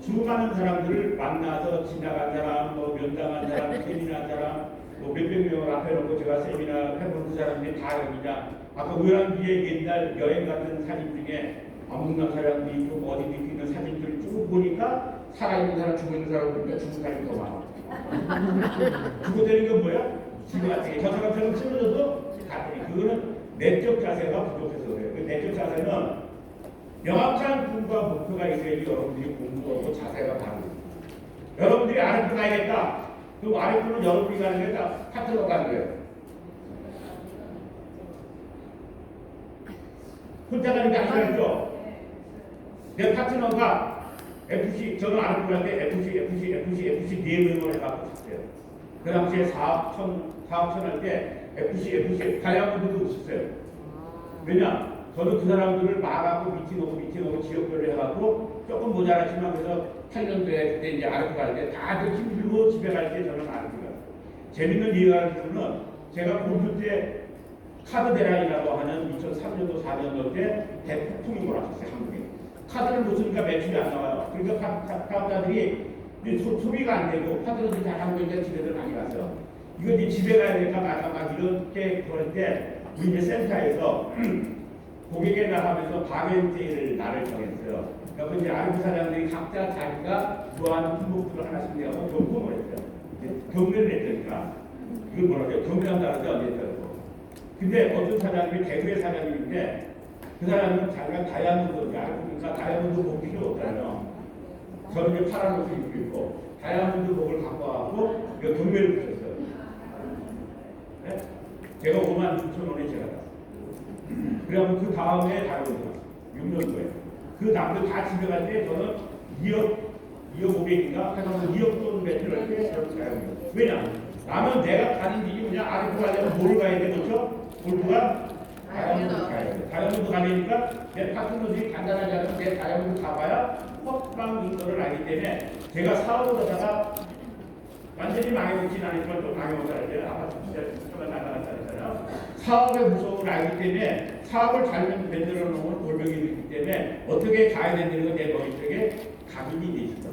수많은 사람들을 만나서 지나간 사람, 뭐 면담한 사람, 세미나한 사람, 뭐 몇백 명을 앞에 놓고 제가 세미나 해본 그 사람들이 다 여기냐. 아까 우연히에 옛날 여행 같은 사진 중에 아문남 사람도 있고 어디 있는 사진들을 쭉 보니까 살아있는 사람, 죽어있는 사람 보니까 죽은 사람이 더 많아. 죽어되는 건 뭐야? 지금 같은 게 저 사람처럼 쓰러져도 같으니 그거는 내적 자세가 부족해서 그래요. 그 내적 자세는 명확한 꿈과 목표가 있어야지 여러분들이 공부하고 자세가 다르고 여러분들이 아랫부 가야겠다. 그럼 아랫부는 여러분이 가는 게 다 파트너가 가는 거예요. 혼자 가는 게 아니라죠. 내 파트너가 FC, 저는 아랫부 갈 때 FC 4명을 해갖고 갔어요. 그 당시에 사업천 할 때 FC 다이아몬드도 없었어요. 왜냐? 저는 그 사람들을 말하고 미팅하고 지역별로 해갖고 조금 모자랐지만 그래서 8년도에 그때 이제 아르프 갈 때 다들 힘들고 집에 갈 때 저는 아르프 갔어요. 재밌는 이해가 되는 제가 공부 때 카드대란이라고 하는 2003년도 4년도 때 대폭풍이 몰았었어요. 한국에. 카드를 못 쓰니까 매출이 안 나와요. 그러니까 카드자들이 소비가 안 되고 카드를 잘 하고 있는 집에들 많이 갔어요. 이거 이제 집에 가야 되니까 막 이렇게 그럴 때 우리 이제 센터에서 고객에 나가면서 방해제를 날을 정했어요. 그래서 이제 아르프 사장들이 각자 자기가 좋아하는 품목들을 하나씩 내고 경품을 했어요. 경매를 했으니까 이걸 뭐라고 해요? 경매한다는데 어디 했다고. 근데 어떤 사장님이 대구의 사장님인데 그 사람은 자기가 다이아몬드 아르프니까 다이아몬드 목 필요 없잖아요. 저는 이제 파란 옷을 입고 있고 다이아몬드 목을 갖고 와서 경매를 붙였어요. 네? 제가 56,000원에 제가 샀어요. 그래서 그 다음에 다이아몬드 샀어요. 6년도에. 그 남들 다 집에 갈 때 저는 2억 500인가 해서 2억 돈 매출을 할 때 저는 다이아몬드. 왜냐? 나는 내가 가는 길이 그냥 아르프 가려면 뭐를 가야 되겠죠? 골프가 다이아몬드 가야 돼. 다이아몬드 가려니까 내 파트너들이 간단하지 않으면 내 다이아몬드 가봐야 헛방인 거를 알기 때문에 제가 사업을 하다가 완전히 망해먹진 않았지만 좀 망해먹었잖아요. 아파트 진짜 나가놨잖아요. 사업의 무서움을 알기 때문에 사업을 잘 만들어 놓으면 골병이 있기 때문에 어떻게 가야 된다는 건 내 머릿속에 각인이 돼 있어요.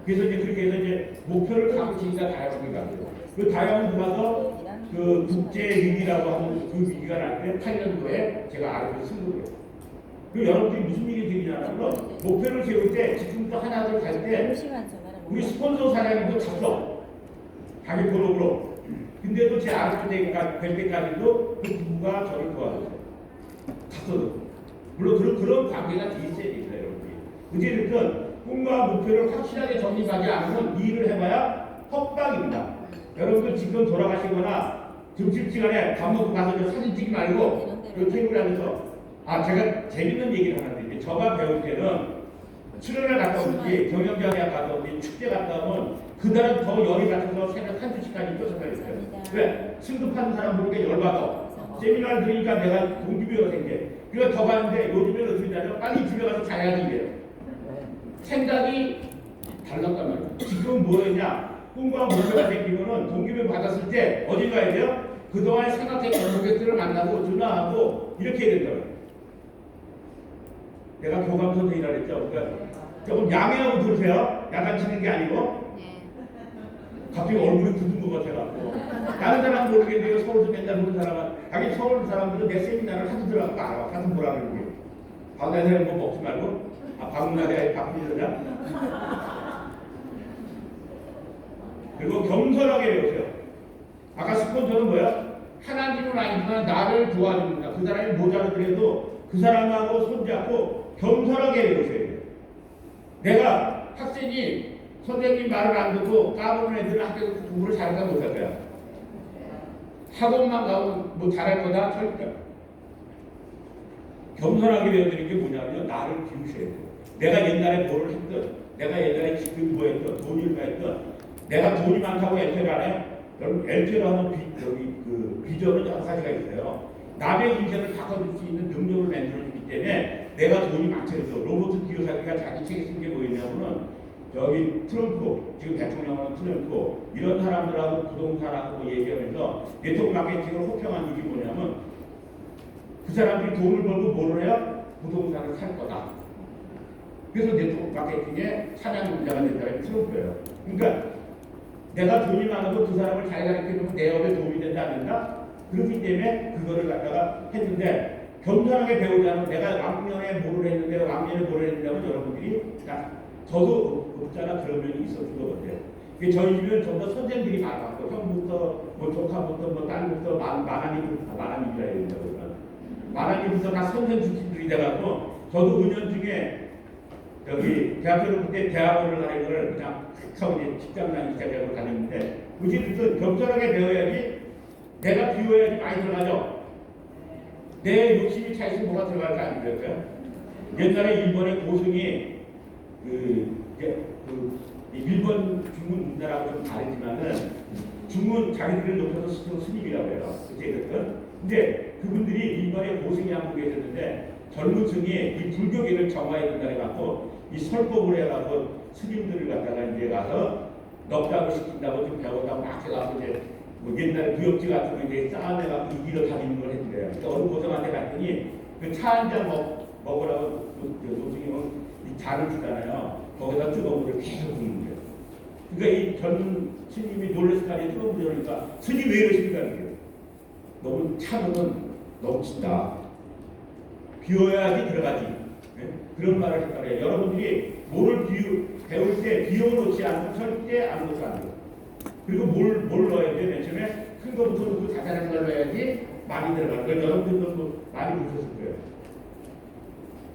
그래서 이제 그렇게 해서 이제 목표를 가꾸니까 다이아몬드 가고요. 그 다이아몬드 가서 그 국제 위기라고 하는 그 위기가 날 때 8년도에 제가 아르프를 승부를 했어요. 그 여러분들이 무슨 일이 되냐면 목표를 세울 때 지금부터 하나둘 갈 때 우리 스폰서 사장님도 갔어. 자기 본업으로. 근데도 제 아르프 될 때까지도 그 부부가 저를 도와줬어요. 갔어도. 물론 그런 관계가 돼 있어야 됩니다, 여러분들이. 어쨌든 꿈과 목표를 확실하게 정립하지 않으면 일을 해봐야 헛방입니다. 여러분들 지금 돌아가시거나 점심시간에 밥 먹고 가서 사진 찍지 말고 그 테이블 안에서 제가 재밌는 얘기를 하나 드릴게요. 저가 배울 때는 수련회 갔다 오든지 경영대학 갔다 오든지 축제 갔다 오면 그날은 더 열이 받쳐서 새벽 1~2시까지 쫓아다녔어요. 왜? 승급하는 사람 모르게 열받아. 세미나를 들으니까 내가 동기부여가 생겨. 그래서 더 가는데 요즘에는 어떻게 되냐면 빨리 집에 가서 자야지 이래요. 생각이 달랐단 말이에요. 지금 뭐였냐? 꿈과 목표가 생기면은 동기부여 받았을 때 어디 가야 돼요? 그동안 생각했던 고객들을 만나고 전화하고 이렇게 해야 된다고요. 내가 교감선생이라 그랬죠. 그러니까 조금 양해하고 들으세요. 야단치는 게 아니고. 갑자기 얼굴이 굳은 것 같아갖고. 다른 사람 모르겠는데 서울에서 맨날 보는 사람은 자기 서울 사람들은 내 세미나를 하도 들어갖고 알아. 가서 뭐라 그러는 게. 방문하세요. 뭐 먹지 말고. 방문하세요. 바쁘시더냐? 그리고 겸손하게 배우세요. 아까 스폰서는 뭐야? 하나님은 아니지만 나를 도와줍니다. 그 사람이 모자라더라도 그 사람하고 손잡고 겸손하게 배우세요. 내가 학생이 선생님 말을 안 듣고 까부는 애들은 학교에서 공부를 잘할까 못할 거야. 학원만 가면 뭐 잘할 거다? 절대. 겸손하게 배워드리는 게 뭐냐면 나를 비우셔야 돼요. 내가 옛날에 뭐를 했든, 내가 옛날에 지금 뭐 했든, 돈을 했든, 내가 돈이 많다고 LT를 안 해요? 여러분, LT를 하는 비전은 여러 가지가 있어요. 남의 인생을 바꿔줄 수 있는 능력을 만들어주기 때문에 내가 돈이 많더라도 로버트 기요사키가 자기 책에 쓴 게 뭐였냐면은 저기 트럼프, 지금 대통령은 트럼프 이런 사람들하고 부동산하고 얘기하면서 네트워크 마케팅을 호평한 일이 뭐냐면 그 사람들이 돈을 벌고 뭐를 해요? 부동산을 살 거다. 그래서 네트워크 마케팅의 찬양 문제가 된 사람이 트럼프예요. 그러니까 내가 돈이 많아도 그 사람을 잘 가르쳐주면 내 업에 도움이 된다 안 된다? 그렇기 때문에 그거를 갖다가 했는데 겸손하게 배우자면 내가 왕년에 뭐를 했는데 왕년에 뭐를 했는데 하면 여러분들이 저도 없잖아 그런 면이 있었던 것 같아요. 저희 집은 전부 다 선생들이 많았고 형부터 뭐 조카부터 뭐 딸부터 마나님이라 해야 된다고 그러나 마나님부터 다 선생 출신들이 돼갖고 저도 은연중에 여기 대학교를 그때 대학원을 가는 걸 그냥 하고 이제 직장 다니기 시작하고 다녔는데 굳이 무슨 겸손하게 배워야지 내가 비워야지 많이 들어가죠. 내 욕심이 차 있으면 뭐가 들어갈까 안 들어갈까요? 옛날에 일본의 고승이 일본 중문 문화라고 좀 다르지만은 중문 자기들을 높여서 스스로 스님이라고 해요. 그때는. 근데 그분들이 일본의 고승이 한 분 계셨는데 젊은 층이 이 불교계를 정화해 준다 해갖고 이 설법을 해갖고 스님들을 갖다가 이제 가서 넉다고 시킨다고 좀 배웠다고 막 해갖고 이제 뭐 옛날에 부역지 같은 거 이제 쌓아내갖고 이기러 다니는 걸 했는데요. 그러니까 어느 고성한테 갔더니 그 차 한 잔 먹으라고 노승이 이 잔을 주잖아요. 거기다 뜨거운 물을 계속 붓는 거예요. 그러니까 이 젊은 스님이 놀래서 다니에 뜨거운 물을 주니까 스님 왜 이러십니까? 이렇게. 너무 차는 넘친다. 비워야지 들어가지. 네? 그런 말을 했다 그래요. 여러분들이 뭐를 배울 때 비워놓지 않으면 절대 아무것도 안 돼요. 그리고 뭘 넣어야 돼? 맨 처음에 큰 거부터 넣고 자잘한 걸 넣어야지 많이 들어가는 거예요. 여러분들도 많이 보셨을 거예요.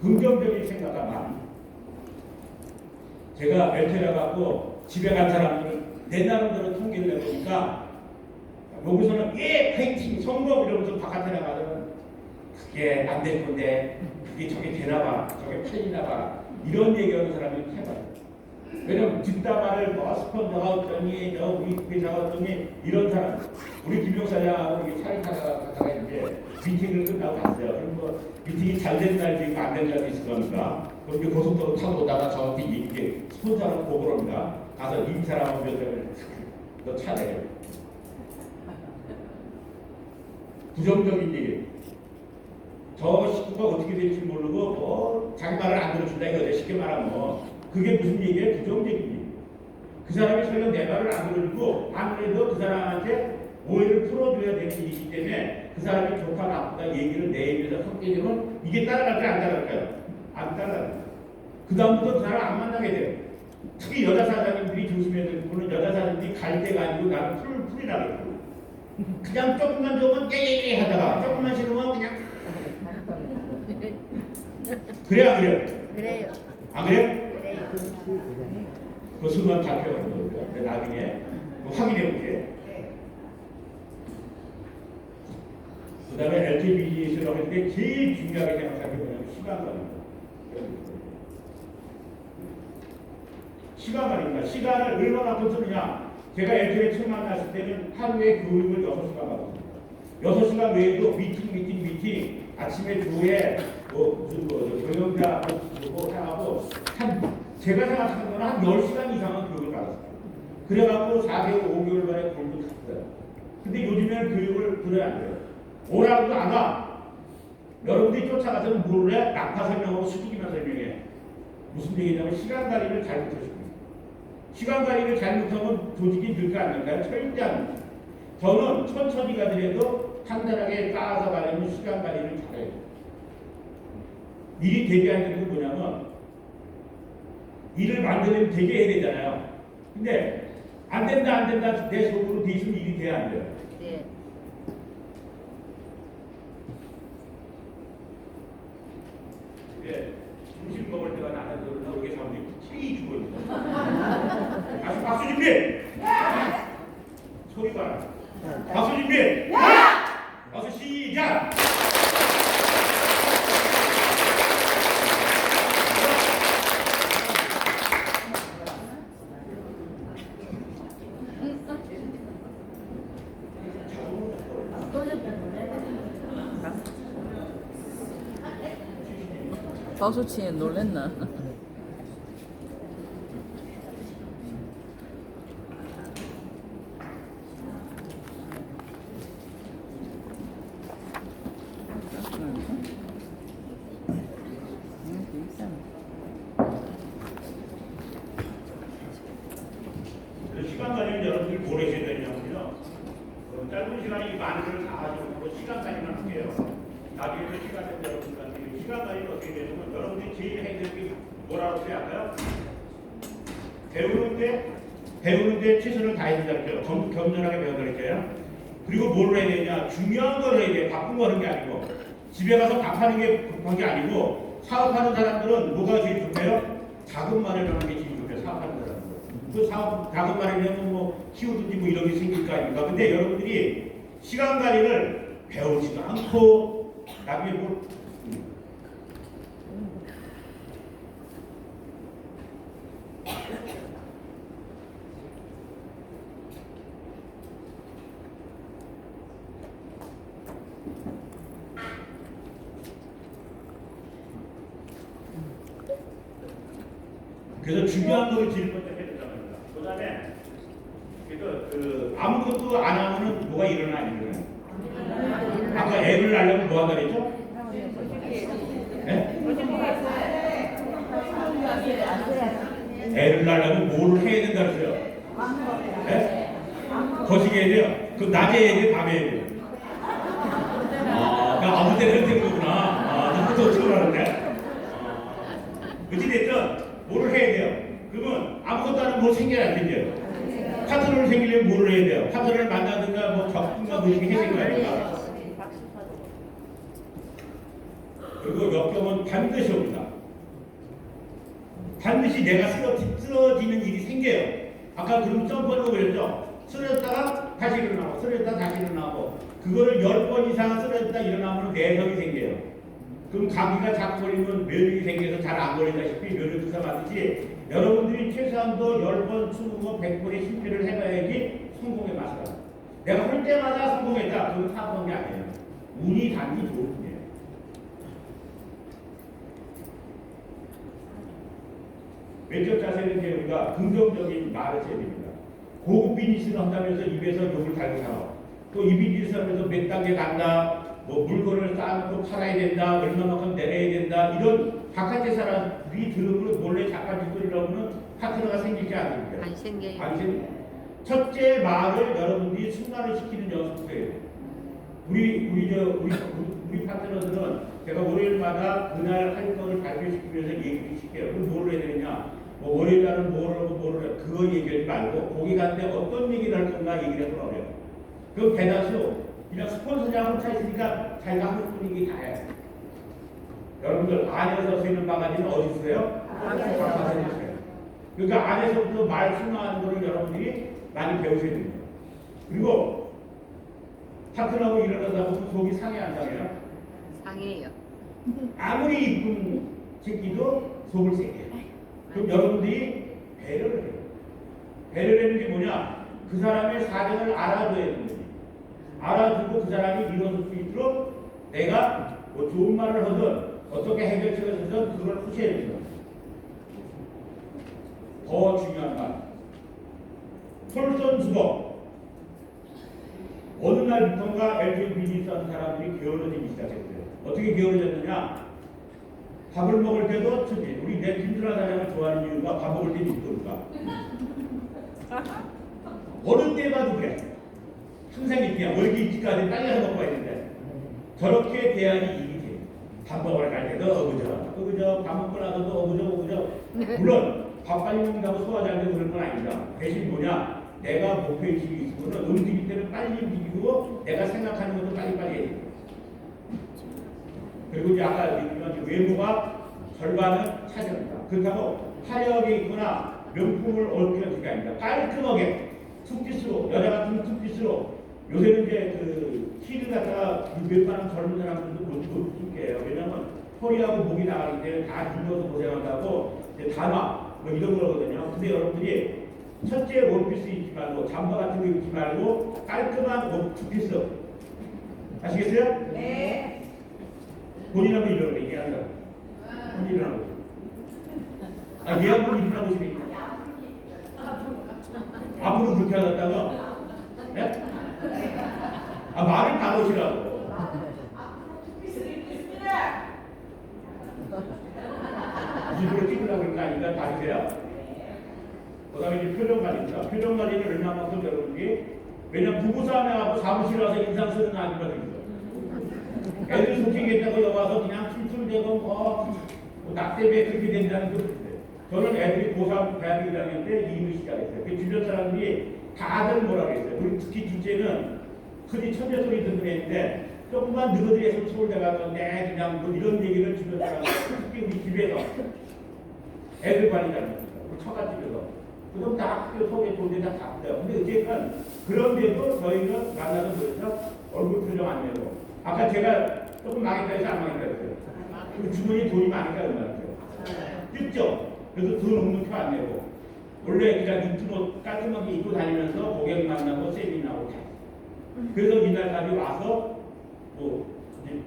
긍정적인 생각가 많이. 제가 멘트를 해갖고 집에 간 사람들은 내 나름대로 통계를 해보니까 여기서는 파이팅 성공 이러면서 바깥에 나가면 그게 안 될 건데 그게 저게 되나봐 저게 팔리나봐 이런 얘기하는 사람이 해봐요. 왜냐면 뒷담화를 뭐 스폰서가 어쩌니 우리 회사가 어쩌니 이런 사람 우리 김용사장하고 이렇게 차를 타다가 이제 미팅을 끝나고 갔어요. 그럼 뭐 미팅이 잘 된 날도 있고 안 된 날도 있을 겁니다. 그럼 이제 고속도로 타고 오다가 저한테 이렇게 스폰서를 보고 그럽니다. 가서 이 사람하고 몇 명을 너 차례 부정적인 얘기. 저 식구가 어떻게 될지 모르고 뭐 자기 말을 안 들어준다 이거죠. 쉽게 말하면 그게 무슨 얘기예요? 부정적인 얘기. 그 사람이 설령 내 말을 안 들어주고 아무래도 그 사람한테 오해를 풀어줘야 되는 일이기 때문에 그 사람이 좋다 나쁘다 얘기를 내 입에서 섞게 되면 이게 따라갈까요? 안 따라갈까요? 안 따라가요. 그 다음부터 그 사람 안 만나게 돼요. 특히 여자 사장님들이 조심해야 되는 부분은 여자 사장님들이 갈 때가 아니고 나를 풀이라고 했고 그냥 조금만 좋으면 깨깨깨 하다가 조금만 싫으면 그냥 그래 안 그래요? 그래요. 안 그래요? 그래요. 그 순간 잡혀가는 거고요. 내가 나중에 확인해 볼게. 그 다음에 LTV라고 할 때 제일 중요하게 생각하는 게 뭐냐면 시간관입니다. 시간관입니다. 시간을 얼마나 쓰느냐. 제가 LTV에 처음 만났을 때는 하루에 교육을 6시간 받았습니다. 6시간 외에도 미팅 아침에 교회 무슨 조영자 하고 제가 생각하는 거는 한 10시간 이상은 교육을 받았어요. 그래갖고 4개월, 5개월 만에 공부 탔어요. 근데 요즘에는 교육을 들어야 안 돼요. 오라고도 안 와. 여러분들이 쫓아가서는 뭘 해? 낙파 설명하고 수직이만 설명해. 무슨 얘기냐면 시간 관리를 잘못하십니다. 시간 관리를 잘못하면 조직이 늘까 안 늘까요? 절대 안 납니다. 저는 천천히 가더라도 간단하게 쌓아서 가려면 시간 관리를 잘해요. 일이 되게 하는 게 뭐냐면 일을 만들면 되게 해야 되잖아요. 근데 안 된다 내 속으로 돼 있으면 일이 돼야 안 돼요. 네. 예, 점심 먹을 때가 나는 그러나 우리 사람들이 체이 죽어 있어. 박수 준비. 소리 봐라. 박수 준비. 박수 시작. 박수치에 놀랬나? 시간 관리는 여러분들이 뭘 하셔야 되냐면요. 짧은 시간이 많은 걸 다 가지고 시간 관리만 할게요. 나중에 시간 될 여러분들한테 시간 관리는 어떻게 되냐면 여러분들이 제일 해야 될 게 뭐라고 해야 할까요? 배우는데 최선을 다해야 된다 그랬죠. 겸손하게 배워야 그랬죠. 그리고 뭘 해야 되냐? 중요한 걸 해야 돼. 바쁜 거 하는 게 아니고. 집에 가서 밥하는 게 급한 게 아니고, 사업하는 사람들은 뭐가 제일 좋대요? 자금 마련하는 게 제일 좋대요. 사업하는 사람들은. 그 사업, 자금 마련하면 뭐 키우든지 뭐 이런 게 생길 거 아닙니까? 근데 여러분들이 시간 관리를 배우지도 않고, 나중에 뭘, 그래서 중요한 거를 제일 먼저 해야 된다고 합니다. 그 다음에, 그 아무것도 안 하면은 뭐가 일어나, 일어나요? 아까 애를 낳으려면 뭐 한다 그랬죠? 네? 애를 낳으려면 뭐를 해야 된다 그랬어요? 네? 거시기 해야 돼요? 그럼 낮에 해야 돼요? 밤에 해야 돼요? 그러니까 아무 때나 해도 되는 거구나. 나도 어떻게 알았네? 어찌됐든 뭐를 해야 돼요? 그러면 아무것도 안 하면 뭐 생겨야 안 되죠? 파트너를 생기려면 뭐를 해야 돼요? 파트너를 만나든가 뭐 적든가 뭐 이렇게 해야 되는 거 아닙니까? 그리고 역경은 반드시 옵니다. 반드시 내가 쓰러지는 일이 생겨요. 아까 그럼 점프하는 거 그랬죠? 쓰러졌다가 다시 일어나고 쓰러졌다가 다시 일어나고 그거를 10번 이상 쓰러졌다 일어나면 내성이 생겨요. 그럼 감기가 자꾸 걸리면 면역이 생겨서 잘 안 걸린다시피 면역 주사 맞듯이 여러분들이 최소한도 10번, 20번, 100번의 실패를 해봐야지 성공의 맛을 알아. 내가 할 때마다 성공했다. 그건 사업한 게 아니에요. 운이 단지 좋은 뿐이에요. 외적 자세는 이제 우리가 긍정적인 말을 해야 됩니다. 고급 비즈니스를 한다면서 입에서 욕을 달고 살아. 또 이 비즈니스 하면서 몇 단계 간다. 뭐 물건을 쌓아놓고 팔아야 된다, 얼마만큼 내려야 된다, 이런 바깥의 사람들이 들으면 몰래 잠깐 짓거리라고는 파트너가 생기지 않습니다. 안 생겨요. 첫째 말을 여러분들이 순간을 시키는 연습이에요. 우리 파트너들은 제가 월요일마다 그날 할 거를 발표시키면서 얘기를 시켜요. 그럼 뭘 해야 되느냐? 뭐 월요일 날은 뭘 하고 그거 얘기하지 말고 거기 갔는데 어떤 얘기를 할 건가 얘기를 해서 어려요. 그 대다수 그냥 스폰서장 차 있으니까 자기가 하고 싶은 얘기 다 해요. 여러분들 안에서 쓰이는 바가지는 어디 있어요? 바깥에 있어요. 그러니까 안에서부터 말 순화하는 거를 여러분들이 많이 배우셔야 됩니다. 그리고 파트너하고 일어나다 보면 속이 상해 안 상해요? 상해요. 아무리 이쁜 새끼도 속을 새겨요. 그럼 여러분들이 배려를 해요. 배려라는 게 뭐냐? 그 사람의 사정을 알아줘야 되는 거지. 알아주고 그 사람이 이뤄질 수 있도록 내가 뭐 좋은 말을 하든 어떻게 해결책을 하든 그걸 푸셔야 됩니다. 더 중요한 말. 솔선수범. 어느 날부터인가 LG 비즈니스 하는 사람들이 게으러지기 시작했어요. 어떻게 게으러졌느냐? 밥을 먹을 때도 특히 우리 내 김준하 사장을 좋아하는 이유가 밥 먹을 때 입도니까. 어느 때 봐도 그래. 항상 이렇게 멀기 일찍까지 빨리 가서 먹고 와야 되는데 저렇게 돼야지 일이 돼. 밥 먹으러 갈 때도 어그저 밥 먹고 나서도 어그저 물론 밥 빨리 먹는다고 소화 잘 되고 그런 건 아닙니다. 대신 뭐냐 내가 목표의식이 있으면 움직일 때는 빨리 움직이고 내가 생각하는 것도 빨리빨리 해야 돼. 그리고 이제 아까 얘기했지만 외모가 절반은 차지합니다. 그렇다고 화려하게 입거나 명품을 얻기가 그게 아닙니다. 깔끔하게 투피스로 여자 같은 투피스로 요새는 이제 그 키를 갖다가 웬만한 젊은 사람들도 못 입게 해요. 왜냐면 허리하고 목이 나가기 때문에 다 눌러서 고생한다고 이제 단화 뭐 이런 거거든요. 근데 여러분들이 첫째 원피스 입지 말고 잠바 같은 거 입지 말고 깔끔한 옷 투피스 아시겠어요? 네. 본인 한번 일어나 얘기한다. 본인 일어나 보세요. 얘 한번 일어나 보시면 앞으로 그렇게 하다가 네? 말을 다 놓으시라고. 일부러 찍으려고 그런 거 아닌가? 봐주세요. 그 다음에 이제 표정 관리입니다. 표정 관리는 얼마만큼 여러분들이 왜냐면 부부싸움에 가고 사무실 와서 인상 쓰는 아줌마들 있어요. 애들 소개했다고 여기 와서 그냥 춤추대고 뭐 낙대배 그렇게 된다는 거 없어요. 저는 애들이 고3 대학 1학년 때 이미 시작했어요. 그 주변 사람들이 다들 뭐라 그랬어요. 우리 특히 둘째는 흔히 천재 소리 듣는 애인데 조금만 너희들에서 서울대 가서 내 그냥 뭐 이런 얘기를 주변 사람들 특히 우리 집에서 애들 관리자입니다. 우리 처갓집에서. 그럼 다 학교 속에 좋은 데다 갔어요. 근데 어쨌든 그런데도 저희는 만나서 그래서 얼굴 표정 안 내고 아까 제가 조금 망했다 해서 안 망했다 했어요. 그 주머니에 돈이 많으니까 얼마나 뜻죠? 그래서 돈 없는 표 안 내고 원래 그냥 입은 옷 깔끔하게 입고 다니면서 고객 만나고 세미나하고 다. 그래서 이날까지 와서 뭐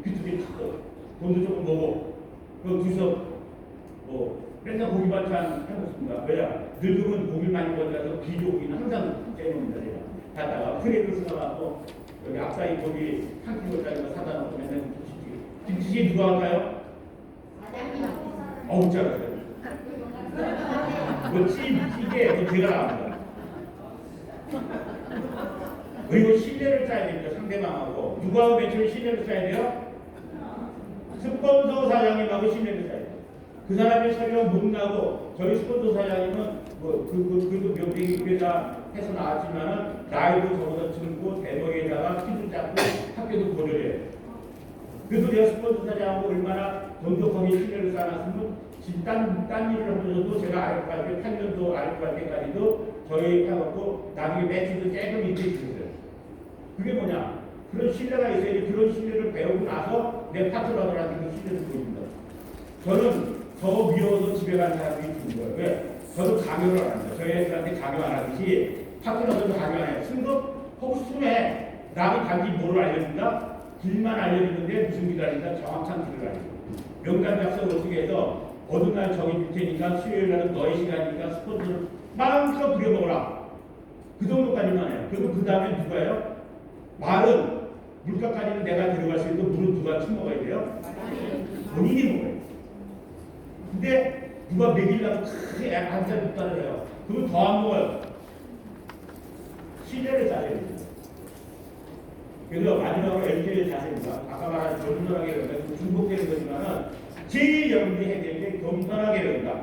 비투비 타고 돈도 조금 먹고 그 주서 뭐 맨날 고기 반찬 해먹습니다. 왜냐? 늙으면 고기 많이 먹어서 비조고기는 항상 째놓습니다. 제가 가다가 크레이를 사갖고 여기 앞사이 고기 한 킬로짜리 거 사다 놓고 맨날 김치찌개 누가 할까요? 어우 잘하세요. 그 찌개 그 제가 나옵니다. 그리고 신뢰를 쌓아야 됩니다. 상대방하고 누구하고 매출 신뢰를 쌓아야 돼요? 스폰서 사장님하고 신뢰를 쌓아야 돼요. 그 사람이 설령 못나고 저희 스폰서 사장님은 그래도 명백히 교회다 해서 나왔지만은 나이도 저보다 젊고 대덕에다가 키도 작고 학교도 고졸해요. 그래서 내가 스폰서 사장하고 얼마나 돈독하게 신뢰를 쌓아놨으면 딴 일을 하면서도 제가 아래로 갈 때, 8년도 아래로 갈 때까지도 저희 해갖고 나중에 매출도 조금 이렇게 있었어요. 그게 뭐냐? 그런 신뢰가 있어야지. 그런 신뢰를 배우고 나서 내 파트너들한테 그 신뢰를 보입니다. 저는 저 미워서 집에 간 사람들이 있는 거예요. 왜? 저도 강요를 안 합니다. 저희 애들한테 강요 안 하듯이 파트너들도 강요 안 해요. 승급 혹시 숨에 남이 단지 뭐를 알려준다? 길만 알려주는데 무슨 길 알린다? 정확한 길을 알려줘. 명단 작성을 어떻게 해서 어느 날 저기 줄 테니까 수요일 날은 너의 시간이니까 스폰서를 마음껏 부려먹어라. 그 정도까지만 해요. 그리고 그 다음에 누가 해요? 말은 물가까지는 내가 데려갈 수 있고 물은 누가 처먹어야 돼요? 본인이 먹어요. 근데 누가 먹이려고 크게 한잔 묻다를 해요. 그러면 더 안 먹어요. 신뢰를 쌓아야 됩니다. 그래서 마지막으로 LT의 자세입니다. 아까 말한 겸손하게 그런다. 중복되는 거지만은 제일 여러분들이 해야 될 게 겸손하게 그런다.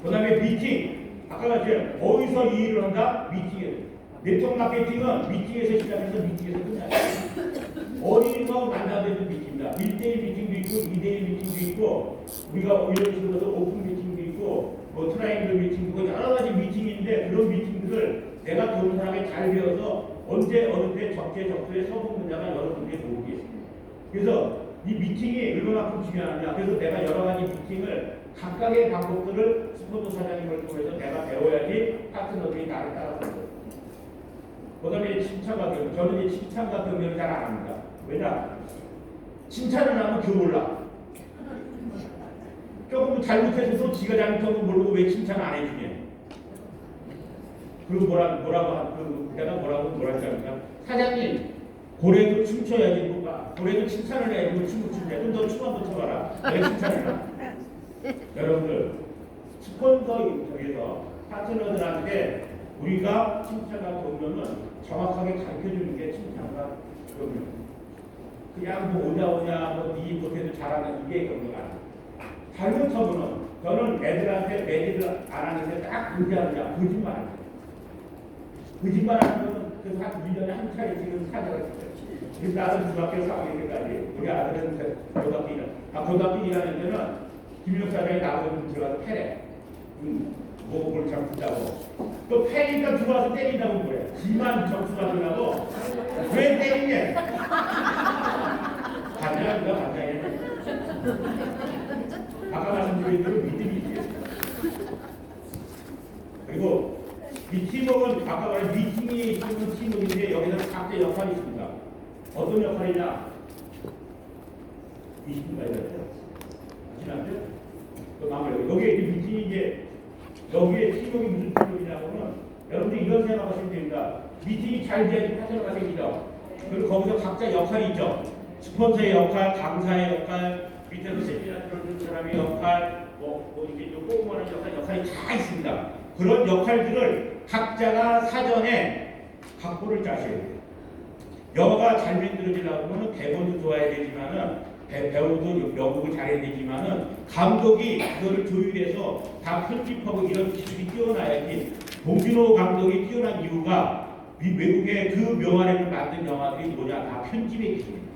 그 다음에 미팅. 아까 말했죠. 어디서 이 일을 한다? 미팅에서. 네트워크 마케팅은 미팅에서 시작해서 미팅에서 끝나요. 어린이하고 만나는 미팅입니다. 1대1 미팅도 있고 2대1 미팅도 있고 우리가 이런 식으로 오픈 미팅도 있고 뭐 트라이앵글 미팅도 있고 여러 가지 미팅인데 그런 미팅들을 내가 겸손하게 잘 배워서 언제 어느 때 적재적소에 서복문자가 여러분들에게 도움이 있습니다. 그래서 이 미팅이 얼마만큼 중요하냐. 그래서 내가 여러 가지 미팅을 각각의 방법들을 스폰서 사장님을 통해서 내가 배워야지 파트너들이 나를 따라서 그 다음에 칭찬과 경영. 저는 이 칭찬과 경영을 잘 안 합니다. 왜냐? 칭찬을 하면 겨울라. 조금 잘못해서도 지가 잘못한 거 모르고 왜 칭찬 안 해주냐. 그리고 내가 뭐라고 하니까 사장님 고래도 춤춰야지 뭐가 고래도 칭찬을 해야지 뭐 춤을 추냐. 그럼 너 춤 한번 춰봐라. 왜 칭찬을 해라. 여러분들 스폰서 쪽에서 파트너들한테 우리가 칭찬과 경영은 정확하게 가르쳐주는 게 칭찬과 경영. 그냥 뭐 오냐 뭐 니 못해도 잘하는 이게 경영 아니야. 잘못하면은 저는 애들한테 매질을 안 하는데 딱 의지하느냐 거짓말. 거짓말 하는 거는 그래서 한 1년에 한 차례 지금 사자가 있어요. 그래서 나는 중학교 3학년 때까지 우리 아들은 고등학교 1학년. 고등학교 1학년 때는 김일성 사장이 나보고 들어가서 패래. 뭘 참 붙다고. 또 패니까 들어와서 때린다고 그래. 지만 점수 받으려고 왜 때리냐. 반장인가 반장이냐. 아까 말씀드린 대로 믿음이 있겠습니다. 그리고 이 팀워크는 아까 말한 미팅이 있는 팀워크인데 여기서 각자 역할이 있습니다. 어떤 역할이냐? 20분까지 했죠. 지난주? 또 마무리. 여기에 이제 미팅이 이제 여기에 팀워크이 무슨 팀워크냐고는 여러분들 이런 생각하시면 됩니다. 미팅이 잘 돼야지 파트너가 생기죠. 그리고 거기서 각자 역할이 있죠. 스폰서의 역할, 강사의 역할, 밑에서 세미나 들어주는 사람의 역할, 뭐 이렇게 꼬우하는 역할이 다 있습니다. 그런 역할들을 각자가 사전에 각본을 짜셔야 돼요. 영화가 잘 만들어지려고 하면 대본도 좋아야 되지만은 배우도 연극을 잘해야 되지만은 감독이 그거를 조율해서 다 편집하고 이런 기술이 뛰어나야지. 봉준호 감독이 뛰어난 이유가 외국의 그 명화를 만든 영화들이 뭐냐, 다 편집의 기술입니다.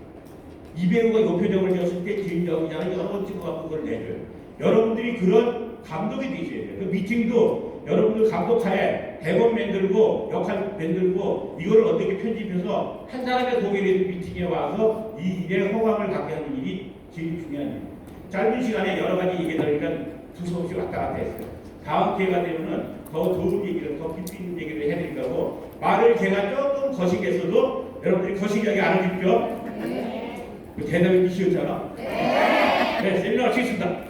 이 배우가 요 표정을 지었을 때 주인공이잖아요. 여러 번 찍어갖고 그걸 내줘요. 여러분들이 그런 감독이 되셔야 돼요. 그 미팅도 여러분들 감독하에 대본 만들고 역할 만들고 이걸 어떻게 편집해서 한 사람의 독일의 미팅에 와서 이 일에 호감을 갖게 하는 일이 제일 중요한 일입니다. 짧은 시간에 여러 가지 얘기가 나니까 두서없이 왔다 갔다 했어요. 다음 기회가 되면은 더 좋은 얘기를, 더 깊이 있는 얘기를 해드릴 거고, 말을 제가 조금 거시기했어도 여러분들이 거시기하게 알아듣죠? 네. 그 대답이 미시였잖아. 네. 네, 세미나 마치겠습니다.